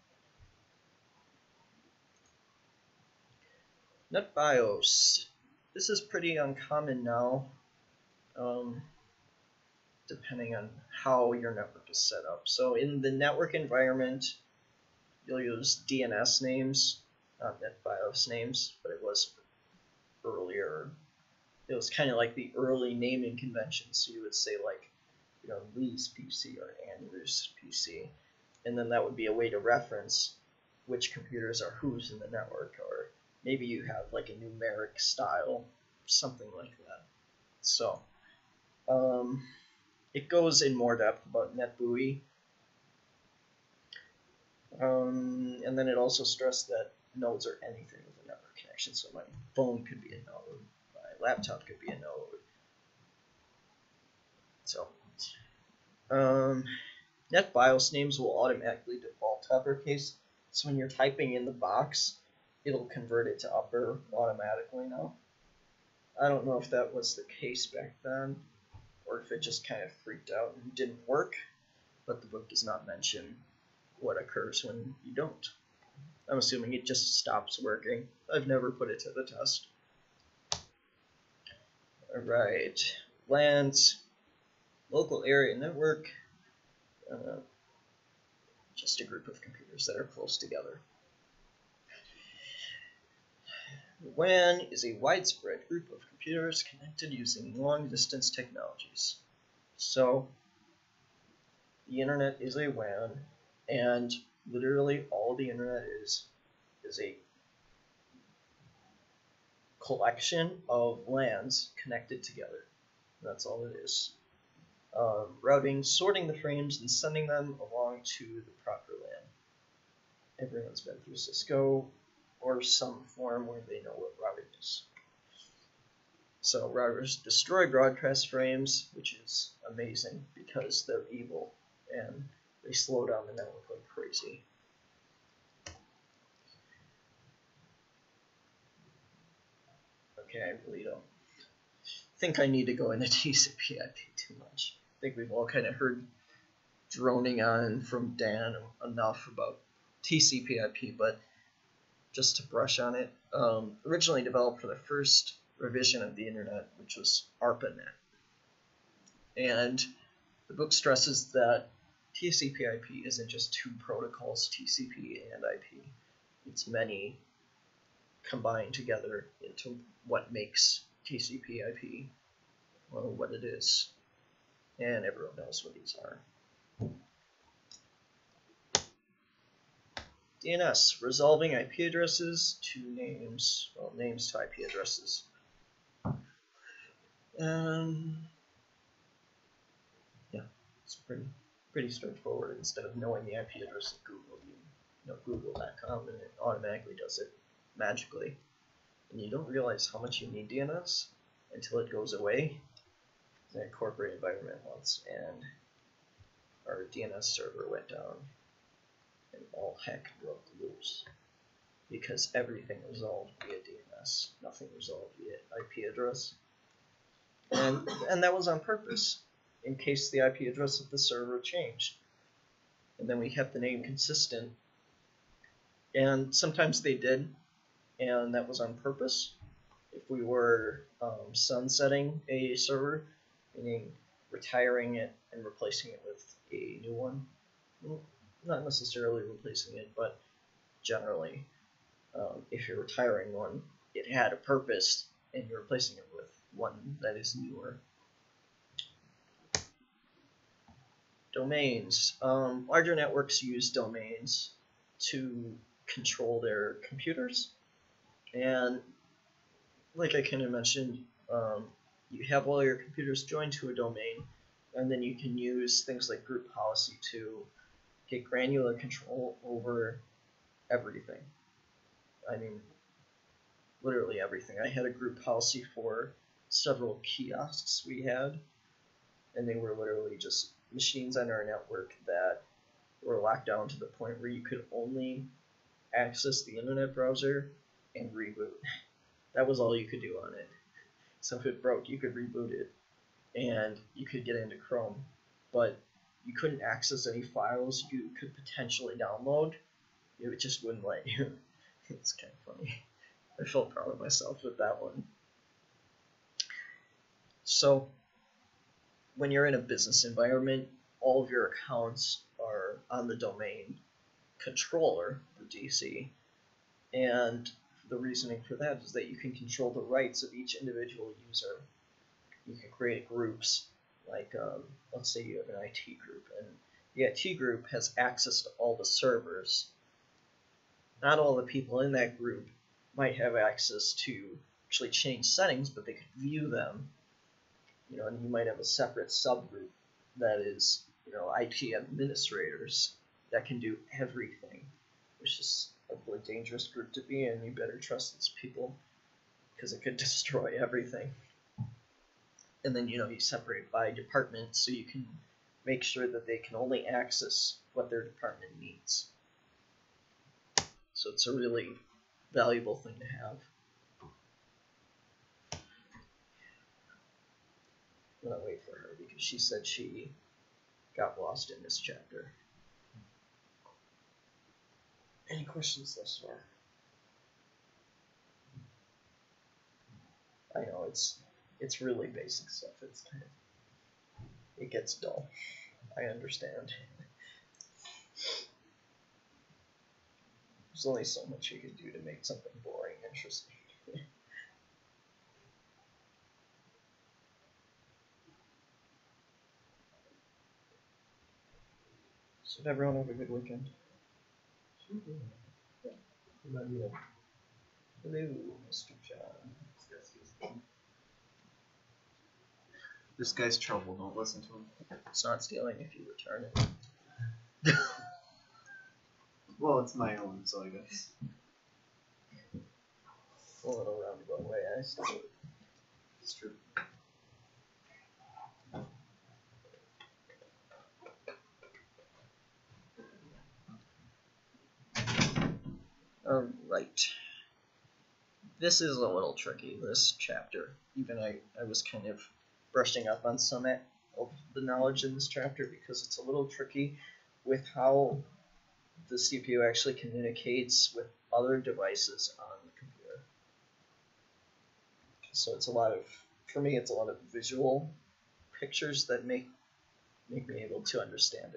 NetBIOS. This is pretty uncommon now, depending on how your network is set up. So in the network environment, you'll use DNS names, not NetBIOS names, but it was earlier. It was kind of like the early naming convention. So you would say like, Lee's PC or Andrew's PC, and then that would be a way to reference which computers are whose in the network, or maybe you have like a numeric style, something like that. So it goes in more depth about NetBUI. And then it also stressed that nodes are anything with a network connection. So my phone could be a node, my laptop could be a node. So NetBIOS names will automatically default to uppercase. So when you're typing in the box, it'll convert it to upper automatically now. I don't know if that was the case back then, or if it just kind of freaked out and didn't work, but the book does not mention what occurs when you don't. I'm assuming it just stops working. I've never put it to the test. Alright, LANs, local area network, just a group of computers that are close together. WAN is a widespread group of computers connected using long-distance technologies. So, the internet is a WAN, and literally all the internet is a collection of LANs connected together. That's all it is. Routing, sorting the frames, and sending them along to the proper LAN. Everyone's been through Cisco or some form where they know what routing is. So routers destroy broadcast frames, which is amazing because they're evil and they slow down the network like crazy. Okay, I really don't think I need to go into TCP/IP too much. I think we've all kind of heard droning on from Dan enough about TCP/IP, but just to brush on it, originally developed for the first revision of the internet, which was ARPANET. And the book stresses that TCP/IP isn't just two protocols, TCP and IP. It's many combined together into what makes TCP/IP, well, what it is. And everyone knows what these are. DNS, resolving IP addresses to names, well, names to IP addresses. Yeah, it's pretty straightforward. Instead of knowing the IP address of Google, you know Google.com and it automatically does it magically. And you don't realize how much you need DNS until it goes away. That corporate environment once, and our DNS server went down, and all heck broke loose because everything resolved via DNS, nothing resolved via IP address, and that was on purpose in case the IP address of the server changed, and then we kept the name consistent, and sometimes they did, and that was on purpose. If we were sunsetting a server, meaning retiring it and replacing it with a new one, well, not necessarily replacing it, but generally, if you're retiring one, it had a purpose, and you're replacing it with one that is newer. Domains. Larger networks use domains to control their computers, and like I kind of mentioned, you have all your computers joined to a domain, and then you can use things like group policy to get granular control over everything. I mean, literally everything. I had a group policy for several kiosks we had, and they were literally just machines on our network that were locked down to the point where you could only access the internet browser and reboot. That was all you could do on it. So if it broke, you could reboot it, and you could get into Chrome, but you couldn't access any files you could potentially download. It just wouldn't let you. It's kind of funny. I felt proud of myself with that one. So when you're in a business environment, all of your accounts are on the domain controller, the DC, and the reasoning for that is that you can control the rights of each individual user. You can create groups, like let's say you have an IT group, and the IT group has access to all the servers. Not all the people in that group might have access to actually change settings, but they could view them. And you might have a separate subgroup that is, IT administrators that can do everything, which is a really dangerous group to be in. You better trust these people because it could destroy everything. And then, you separate by department so you can make sure that they can only access what their department needs. So it's a really valuable thing to have. I'm gonna wait for her because she said she got lost in this chapter. Any questions thus far? I know it's really basic stuff. It gets dull. I understand. There's only so much you can do to make something boring interesting. So did everyone have a good weekend? What about you? Hello, Mr. John. This guy's trouble, don't listen to him. It's not stealing if you return it. Well, it's my own, so I guess. A little roundabout way, I still would. It's true. Alright. This is a little tricky, this chapter. Even I was kind of brushing up on some of the knowledge in this chapter because it's a little tricky with how the CPU actually communicates with other devices on the computer. So it's for me, it's a lot of visual pictures that make me able to understand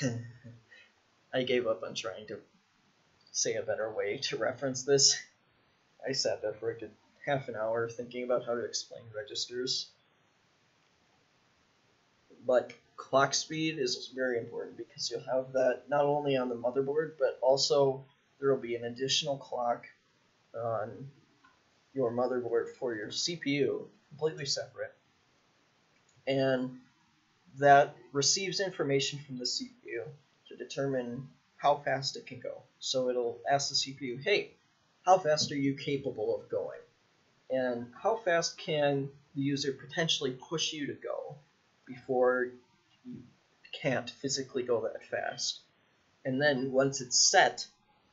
it. I gave up on trying to say a better way to reference this. I sat there for a good half an hour thinking about how to explain registers. But clock speed is very important because you'll have that not only on the motherboard, but also there will be an additional clock on your motherboard for your CPU, completely separate. And that receives information from the CPU to determine how fast it can go. So it'll ask the CPU, hey, how fast are you capable of going? And how fast can the user potentially push you to go before you can't physically go that fast? And then once it's set,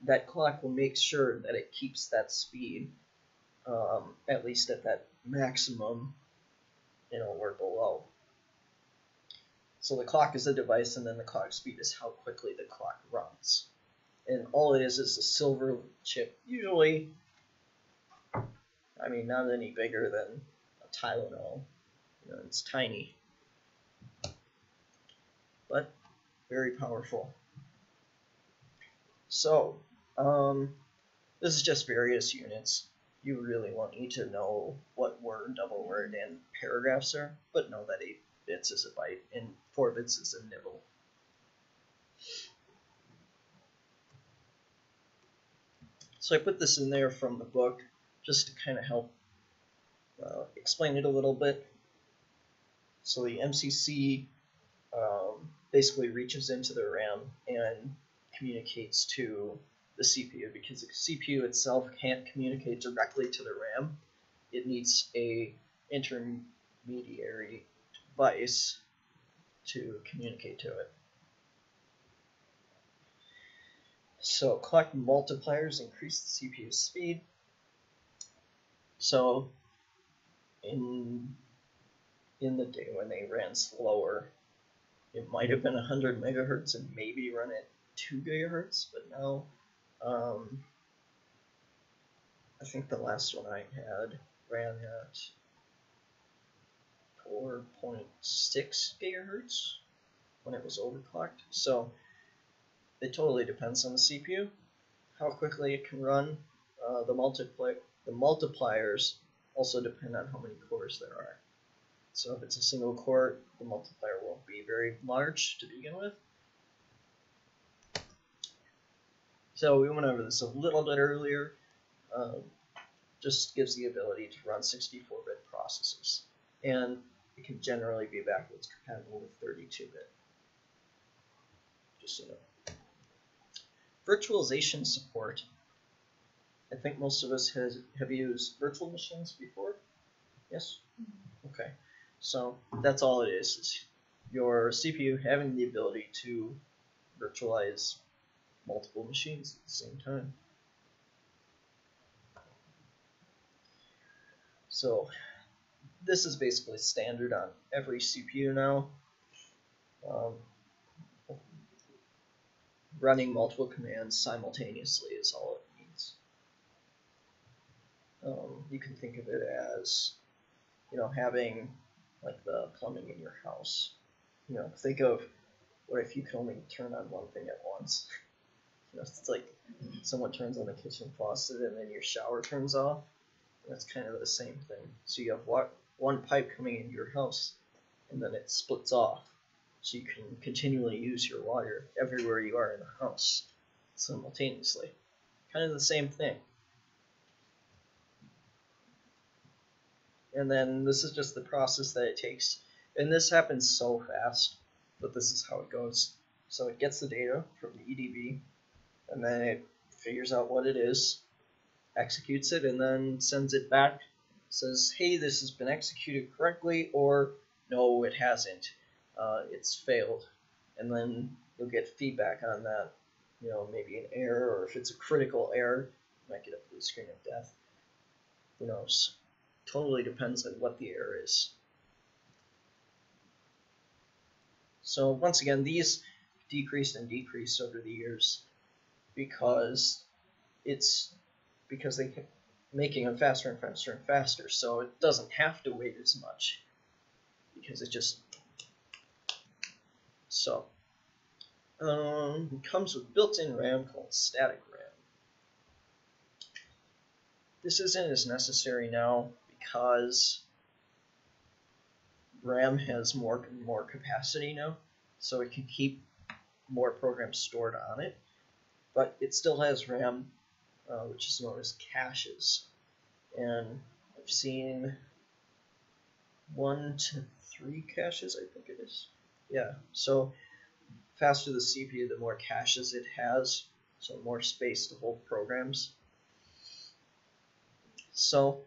that clock will make sure that it keeps that speed, at least at that maximum, or below. So the clock is a device, and then the clock speed is how quickly the clock runs. And all it is a silver chip, usually, not any bigger than a Tylenol. It's tiny, but very powerful. So, this is just various units. You really won't need to know what word, double word, and paragraphs are, but know that 8 bits is a byte, and 4 bits is a nibble. So I put this in there from the book just to kind of help explain it a little bit. So the MCC basically reaches into the RAM and communicates to the CPU, because the CPU itself can't communicate directly to the RAM. It needs a intermediary device to communicate to it. So clock multipliers increase the CPU speed. So in the day when they ran slower, it might have been 100 megahertz and maybe run at 2 gigahertz, but now I think the last one I had ran at 4.6 gigahertz when it was overclocked. So it totally depends on the CPU, how quickly it can run. The multipliers also depend on how many cores there are. So if it's a single core, the multiplier won't be very large to begin with. So we went over this a little bit earlier. Just gives the ability to run 64-bit processors, and it can generally be backwards compatible with 32-bit. Just so you know. Virtualization support. I think most of us have used virtual machines before. Yes? Okay. So that's all it is your CPU having the ability to virtualize multiple machines at the same time. So this is basically standard on every CPU now. Running multiple commands simultaneously is all it means. You can think of it as, having like the plumbing in your house. Think of what if you can only turn on one thing at once. It's like someone turns on the kitchen faucet and then your shower turns off. That's kind of the same thing. So you have one pipe coming into your house, and then it splits off. So you can continually use your water everywhere you are in the house simultaneously. Kind of the same thing. And then this is just the process that it takes. And this happens so fast, but this is how it goes. So it gets the data from the EDB, and then it figures out what it is, executes it, and then sends it back, says, hey, this has been executed correctly, or no, it hasn't, it's failed. And then you'll get feedback on that, maybe an error, or if it's a critical error, you might get a blue screen of death. Who knows? Totally depends on what the error is. So once again, these decreased and decreased over the years because they kept making them faster and faster and faster, so it doesn't have to wait as much because it just it comes with built-in RAM called static RAM. This isn't as necessary now because RAM has more capacity now, so it can keep more programs stored on it, but it still has RAM, which is known as caches, and I've seen 1 to 3 caches, I think it is. Yeah, so faster the CPU, the more caches it has, so more space to hold programs. So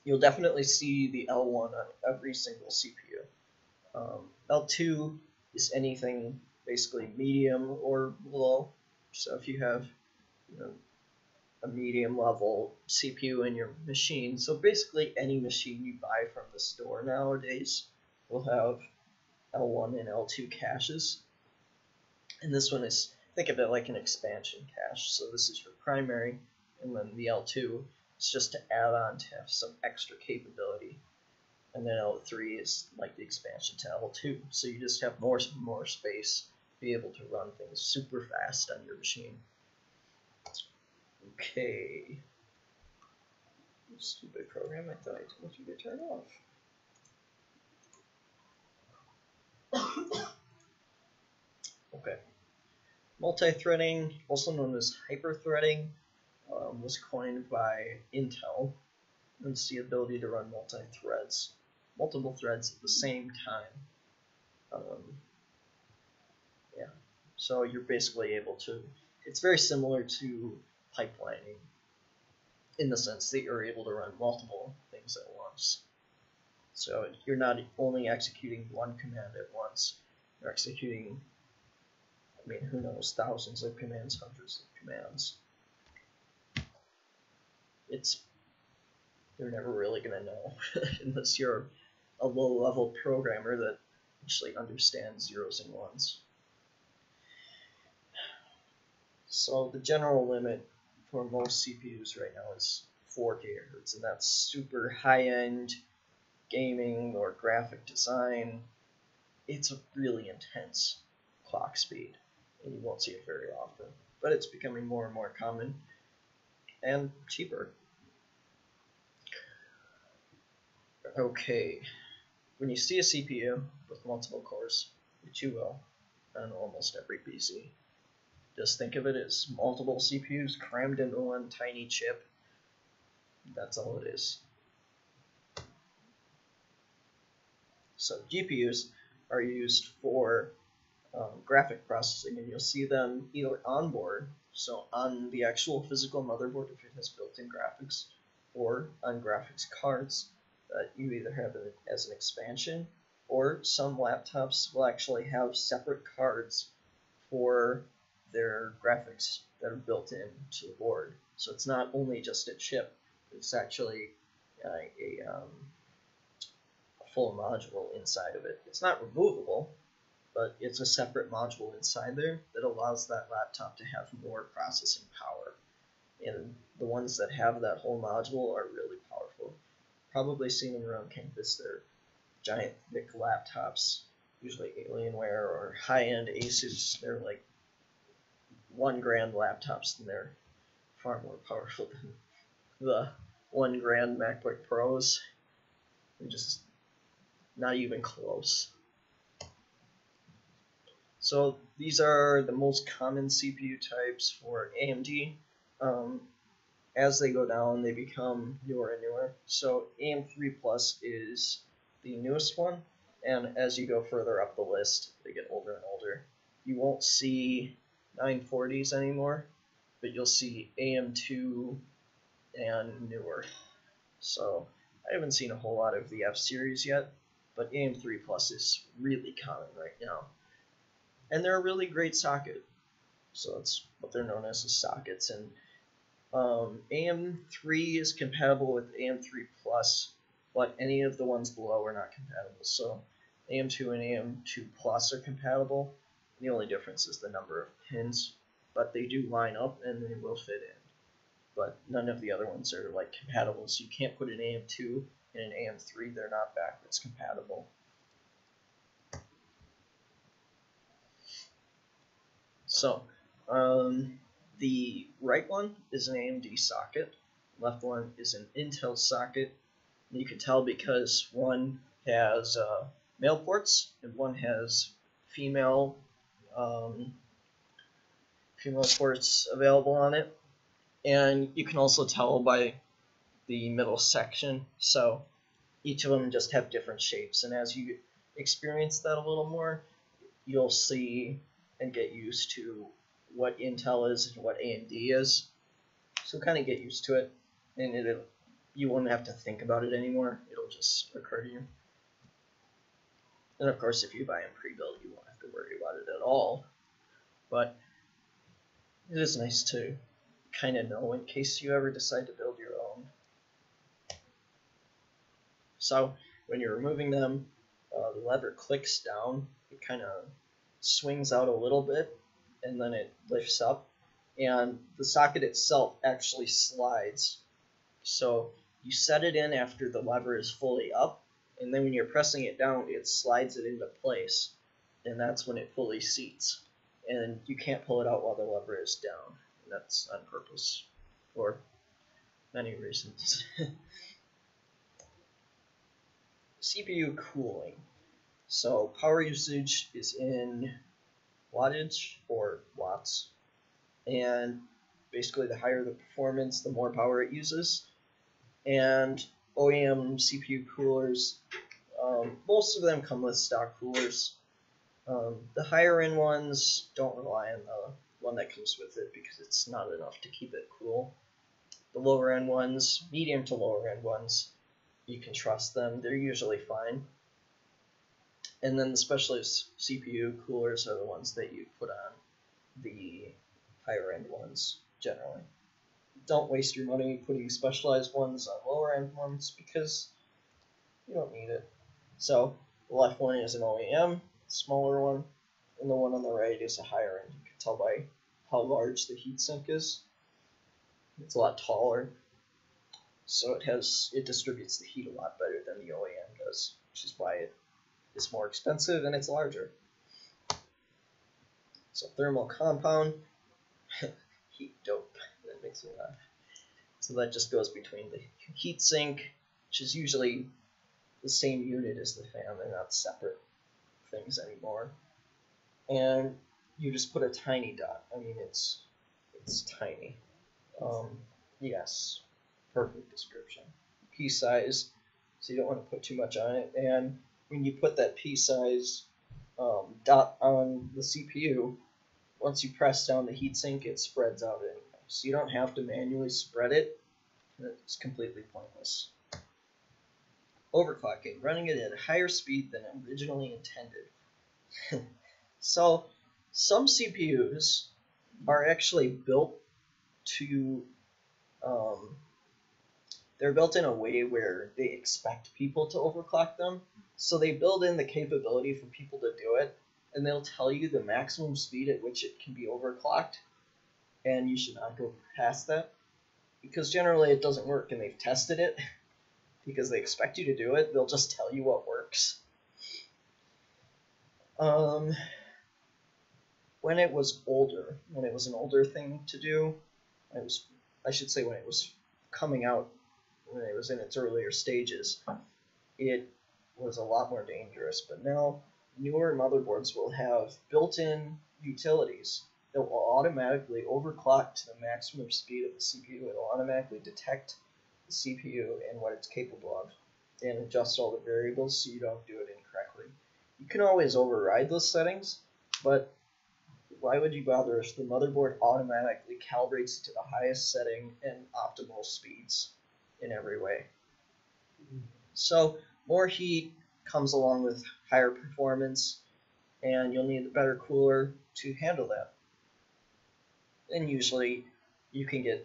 you'll definitely see the L1 on every single CPU. L2 is anything basically medium or below. So if you have a medium level CPU in your machine, so basically any machine you buy from the store nowadays will have L1 and L2 caches. And this one is, think of it like an expansion cache. So this is your primary, and then the L2 is just to add on to have some extra capability. And then L3 is like the expansion to L2. So you just have more space to be able to run things super fast on your machine. Okay. Stupid program, I thought I told you to turn off. Okay. Multi-threading, also known as hyper-threading, was coined by Intel. It's the ability to run multiple threads at the same time. Yeah, so you're basically able to, it's very similar to pipelining in the sense that you're able to run multiple things at once. So you're not only executing one command at once, you're executing, I mean, who knows, thousands of commands, hundreds of commands. You're never really going to know unless you're a low-level programmer that actually understands zeros and ones. So the general limit for most CPUs right now is 4 GHz, and that's super high-end gaming or graphic design. It's a really intense clock speed, and you won't see it very often, but it's becoming more and more common and cheaper. Okay, when you see a CPU with multiple cores, which you will on almost every PC, just think of it as multiple CPUs crammed into one tiny chip. That's all it is. So GPUs are used for graphic processing, and you'll see them either on board, so on the actual physical motherboard if it has built-in graphics, or on graphics cards that you either have it as an expansion, or some laptops will actually have separate cards for their graphics that are built into the board. So it's not only just a chip, it's actually a full module inside of it. It's not removable, but it's a separate module inside there that allows that laptop to have more processing power. And the ones that have that whole module are really powerful. Probably seen them around campus. They're giant, thick laptops, usually Alienware or high-end Asus. They're like $1,000 laptops, and they're far more powerful than the $1,000 MacBook Pros. They're just not even close. So these are the most common CPU types for AMD. As they go down, they become newer and newer. So AM3 Plus is the newest one, and as you go further up the list, they get older and older. You won't see 940s anymore, but you'll see AM2 and newer. So I haven't seen a whole lot of the F series yet, but AM3 Plus is really common right now. And they're a really great socket. So that's what they're known as sockets. And AM3 is compatible with AM3 Plus, but any of the ones below are not compatible. So AM2 and AM2 Plus are compatible. The only difference is the number of pins, but they do line up and they will fit in. But none of the other ones are like compatible, so you can't put an AM2 in an AM3. They're not backwards compatible. So the right one is an AMD socket, left one is an Intel socket. You can tell because one has male ports and one has female ports available on it. And you can also tell by the middle section. So each of them just have different shapes, and as you experience that a little more, you'll see and get used to what Intel is and what AMD is. So kind of get used to it, and you won't have to think about it anymore. It'll just occur to you. And of course, if you buy them pre-built, you won't have to worry about it at all. But it is nice to kind of know in case you ever decide to build your own. So when you're removing them, the lever clicks down. It kind of swings out a little bit, and then it lifts up, and the socket itself actually slides. So you set it in after the lever is fully up, and then when you're pressing it down, it slides it into place, and that's when it fully seats. And you can't pull it out while the lever is down. And that's on purpose for many reasons. CPU cooling. So power usage is in wattage or watts, and basically the higher the performance, the more power it uses. And OEM CPU coolers, most of them come with stock coolers. The higher end ones don't rely on the one that comes with it because it's not enough to keep it cool. The lower end ones, medium to lower end ones, you can trust them. They're usually fine. And then the specialist CPU coolers are the ones that you put on the higher end ones generally. Don't waste your money putting specialized ones on lower end ones because you don't need it. So the left one is an OEM, smaller one, and the one on the right is a higher end. You can tell by how large the heatsink is. It's a lot taller, so it distributes the heat a lot better than the OEM does, which is why it is more expensive and it's larger. So thermal compound, heat dope, that makes me laugh. So that just goes between the heatsink, which is usually the same unit as the fan, they're not separate things anymore. And you just put a tiny dot. I mean, it's tiny. Yes, perfect description. Pea size, so you don't want to put too much on it. And when you put that pea size dot on the CPU, once you press down the heatsink, it spreads out anyway. So you don't have to manually spread it. It's completely pointless. Overclocking, running it at a higher speed than originally intended. So some CPUs are actually built to, they're built in a way where they expect people to overclock them. So they build in the capability for people to do it, and they'll tell you the maximum speed at which it can be overclocked, and you should not go past that, because generally it doesn't work, and they've tested it. Because they expect you to do it, they'll just tell you what works. When it was an older thing to do, I should say when it was coming out, when it was in its earlier stages, it was a lot more dangerous. But now, newer motherboards will have built-in utilities that will automatically overclock to the maximum speed of the CPU. It will automatically detect the CPU and what it's capable of, and adjust all the variables so you don't do it incorrectly. You can always override those settings, but why would you bother if the motherboard automatically calibrates to the highest setting and optimal speeds in every way? So more heat comes along with higher performance, and you'll need a better cooler to handle that. And usually you can get,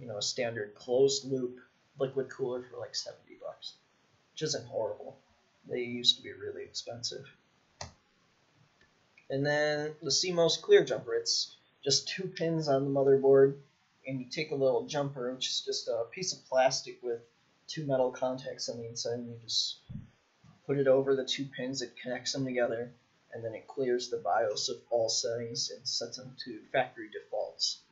a standard closed loop liquid cooler for like $70, which isn't horrible. They used to be really expensive. And then the CMOS clear jumper, it's just 2 pins on the motherboard, and you take a little jumper, which is just a piece of plastic with 2 metal contacts on the inside, and you just put it over the 2 pins, it connects them together, and then it clears the BIOS of all settings and sets them to factory defaults.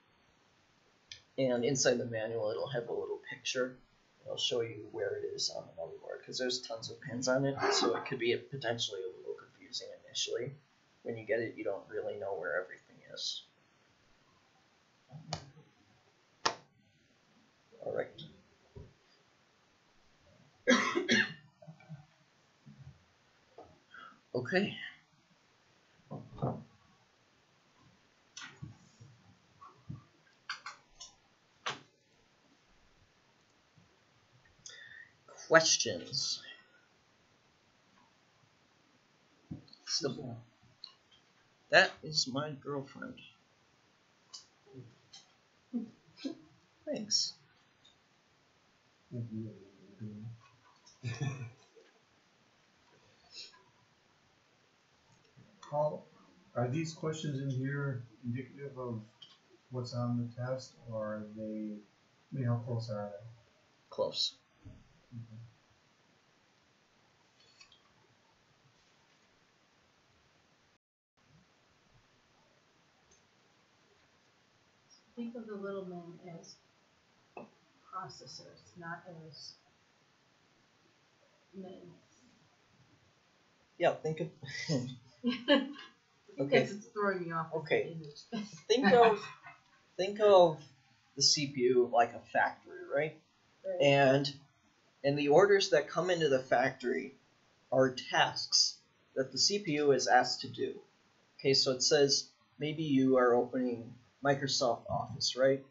And inside the manual, it'll have a little picture. It'll show you where it is on the motherboard, because there's tons of pins on it, so it could be potentially a little confusing initially. When you get it, you don't really know where everything is. All right. Okay. Questions? So, that is my girlfriend. Thanks. How are these questions in here indicative of what's on the test, or are they? I mean, how close are they? Close. Okay. Think of the little men as processors, not as men. Yeah, think of I think Okay. that's what's throwing me off. Okay. The image. think of the CPU like a factory, right? Right. And the orders that come into the factory are tasks that the CPU is asked to do. Okay, so it says maybe you are opening Microsoft Office, right?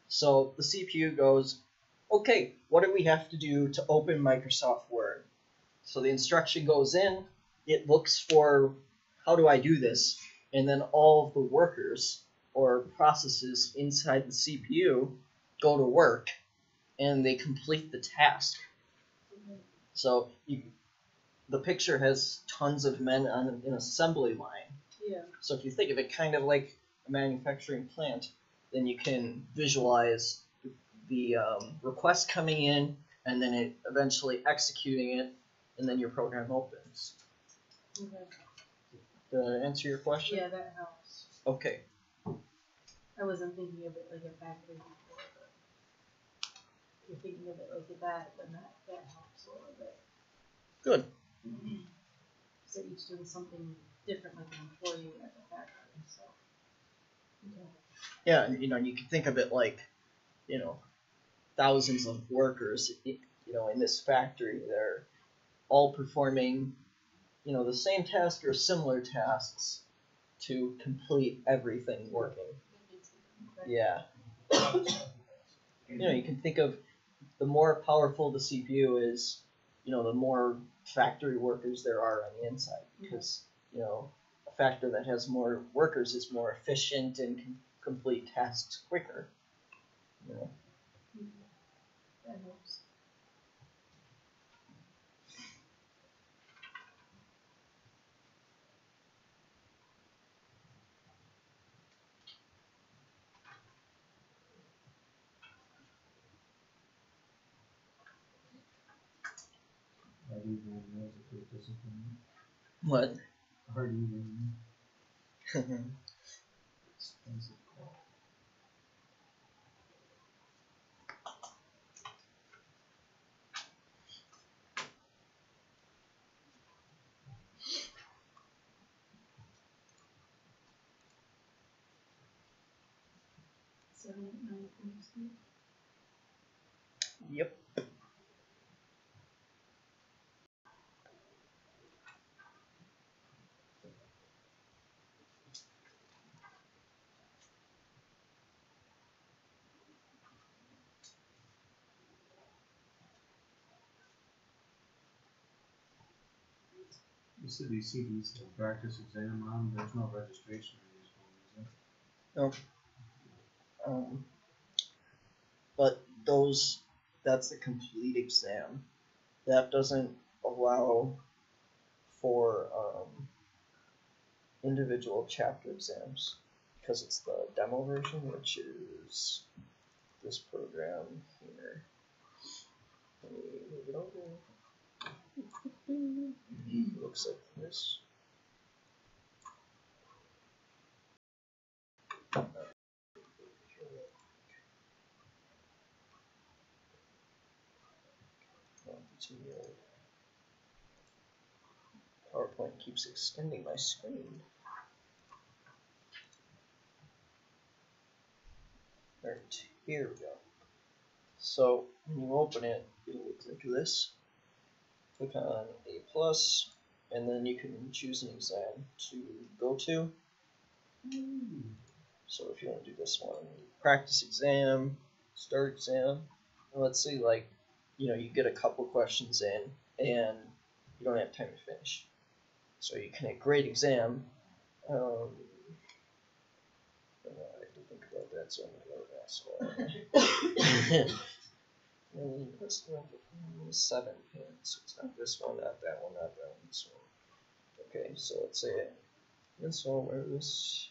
So the CPU goes, okay, what do we have to do to open Microsoft Word? So the instruction goes in, it looks for how do I do this, and then all of the workers or processes inside the CPU go to work and they complete the task. So the picture has tons of men on an assembly line. Yeah. So if you think of it kind of like a manufacturing plant, then you can visualize the request coming in and then it eventually executing it, and then your program opens. Okay. Did I answer your question? Yeah, that helps. Okay. I wasn't thinking of it like a factory before, but if you're thinking of it like that, then that helps a little bit. Good. So each doing something different like an employee at the factory, so. Okay. Yeah, and you can think of it like, thousands of workers, in this factory. They're all performing, the same task or similar tasks to complete everything working. Okay. Yeah. You can think of the more powerful the CPU is, the more factory workers there are on the inside. Because, a factory that has more workers is more efficient and can complete tasks quicker. That helps. Hardy Van is a good discipline. What? Hardy Van. Expensive call. Seven, 8, 9, 10. Yep. You said you see these practice exam on, there's no registration on these ones, is there? No. But that's the complete exam. That doesn't allow for individual chapter exams because it's the demo version, which is this program here. Let me move it over. It looks like this. PowerPoint keeps extending my screen. Alright, here we go. So when you open it, it'll look like this. Click on A+, and then you can choose an exam to go to. So if you want to do this one, practice exam, start exam, and let's say you get a couple questions in and you don't have time to finish. So you can hit great exam. I have to think about that, so I'm going to go to that. And this one, 7 pins. So it's not this one, not that one, not that one, this one. Okay, so let's say this one, where this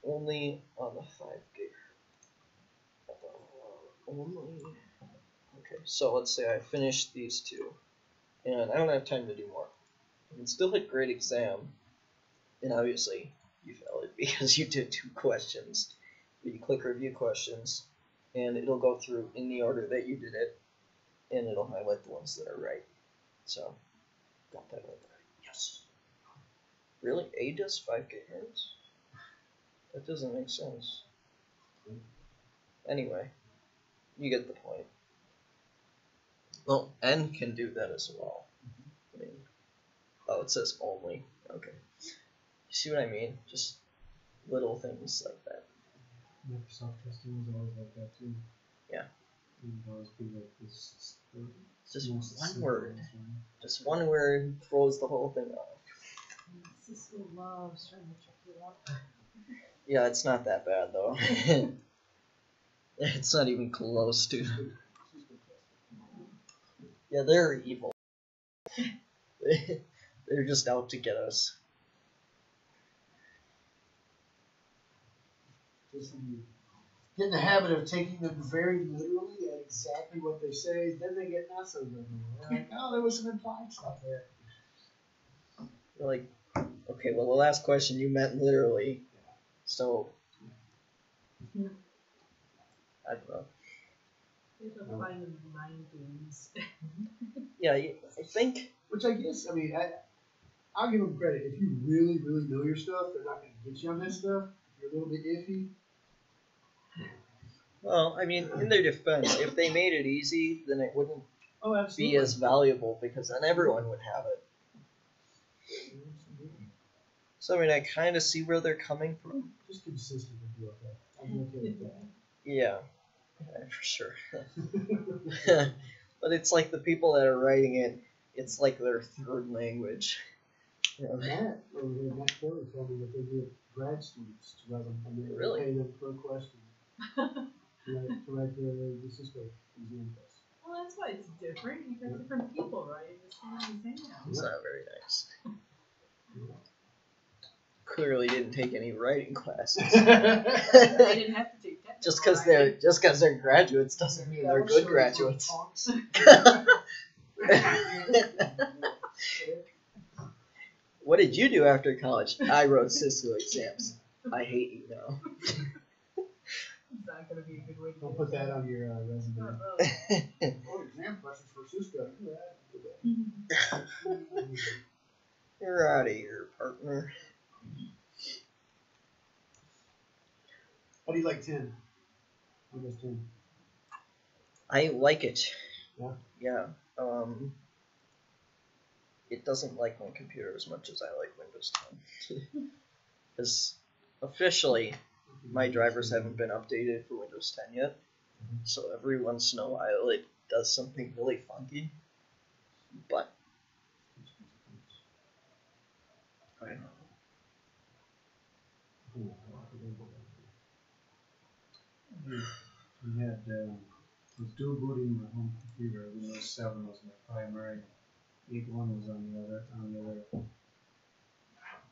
only on the 5 gig. Only. Okay, so let's say I finished these two, and I don't have time to do more. I can still hit great exam, and obviously you failed it because you did 2 questions. But you click review questions, and it'll go through in the order that you did it, and it'll highlight the ones that are right. So, got that over. Yes. Really? A does 5 gigahertz? That doesn't make sense. Anyway, you get the point. Well, N can do that as well. I mean, oh, it says only. Okay. see what I mean? Just little things like that. Microsoft testing was always like that too. Yeah. It would always be like this. Just most one simple word. one. Just one word throws the whole thing off. Cisco loves trying to check it out. Yeah, it's not that bad though. It's not even close to. Yeah, they're evil. They're just out to get us. Just when you get in the habit of taking them very literally at exactly what they say, then they get not so literal. They're like, oh, there was some implied stuff there. You're like, okay, well, the last question you meant literally. So, I don't know. There's a fine mind games. Yeah, I think. Which I guess, I mean, I'll give them credit. If you really, really know your stuff, they're not going to get you on that stuff. If you're a little bit iffy. Well, I mean, in their defense, if they made it easy, then it wouldn't Oh, absolutely. be as valuable because then everyone would have it. So, I mean, I kind of see where they're coming from. Just consistent would be okay. I'm okay with that. Yeah, for sure. But it's like the people that are writing it, it's like their third language. You know? Matt Taylor told me that they get grad students to write them. I mean, Really? they pay them per question to write the Cisco exam test. Well, that's why it's different. You got different people writing the same exam. It's not very nice. Clearly didn't take any writing classes. They didn't have to take that. Just because they're graduates doesn't mean they're good graduates. What did you do after college? I wrote Cisco exams. I hate you now. It's not going to be a good way to Don't do put it. that on your resume. Oh, exam questions for Cisco. You're out of here, partner. How do you like 10? Windows 10. I like it. Yeah? Yeah. It doesn't like my computer as much as I like Windows 10. Because officially, my drivers haven't been updated for Windows 10 yet. So every once in a while it does something really funky. But I don't know. We had was dual booting my home computer. Windows 7 was my primary. 8.1 was on the other.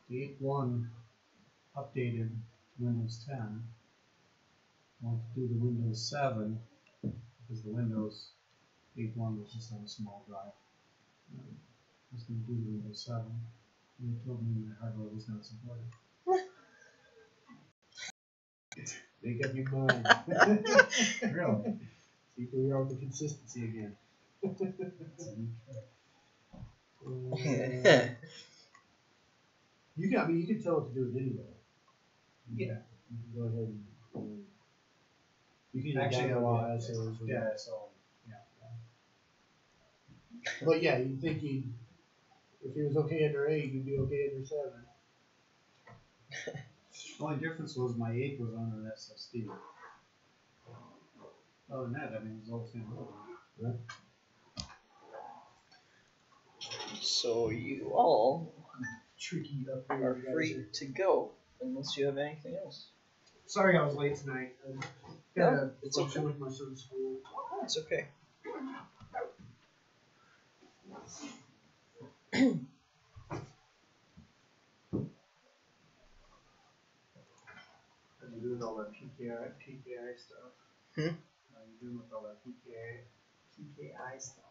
The 8.1 updated Windows 10. Want to do the Windows 7 because the Windows 8.1 was just on a small drive. I was going to do the Windows 7. And they told me my hardware was not supported. Make up your mind. Really? See, here we are with the consistency again. You can tell it to do it anyway. Yeah. You can go ahead and you can Actually, download ISOs. Yeah, so yeah. But yeah, you're thinking if it was okay under 8, you'd be okay under 7. The only difference was my 8 was on an SSD. Other than that, I mean, it was all the same. Right? So you all Tricky up there. are free to go unless you have anything else. Sorry I was late tonight. No, it's function okay. with my son's school. It's okay. What are you doing all that PKI stuff? Hmm? What are you doing with all that PKI stuff?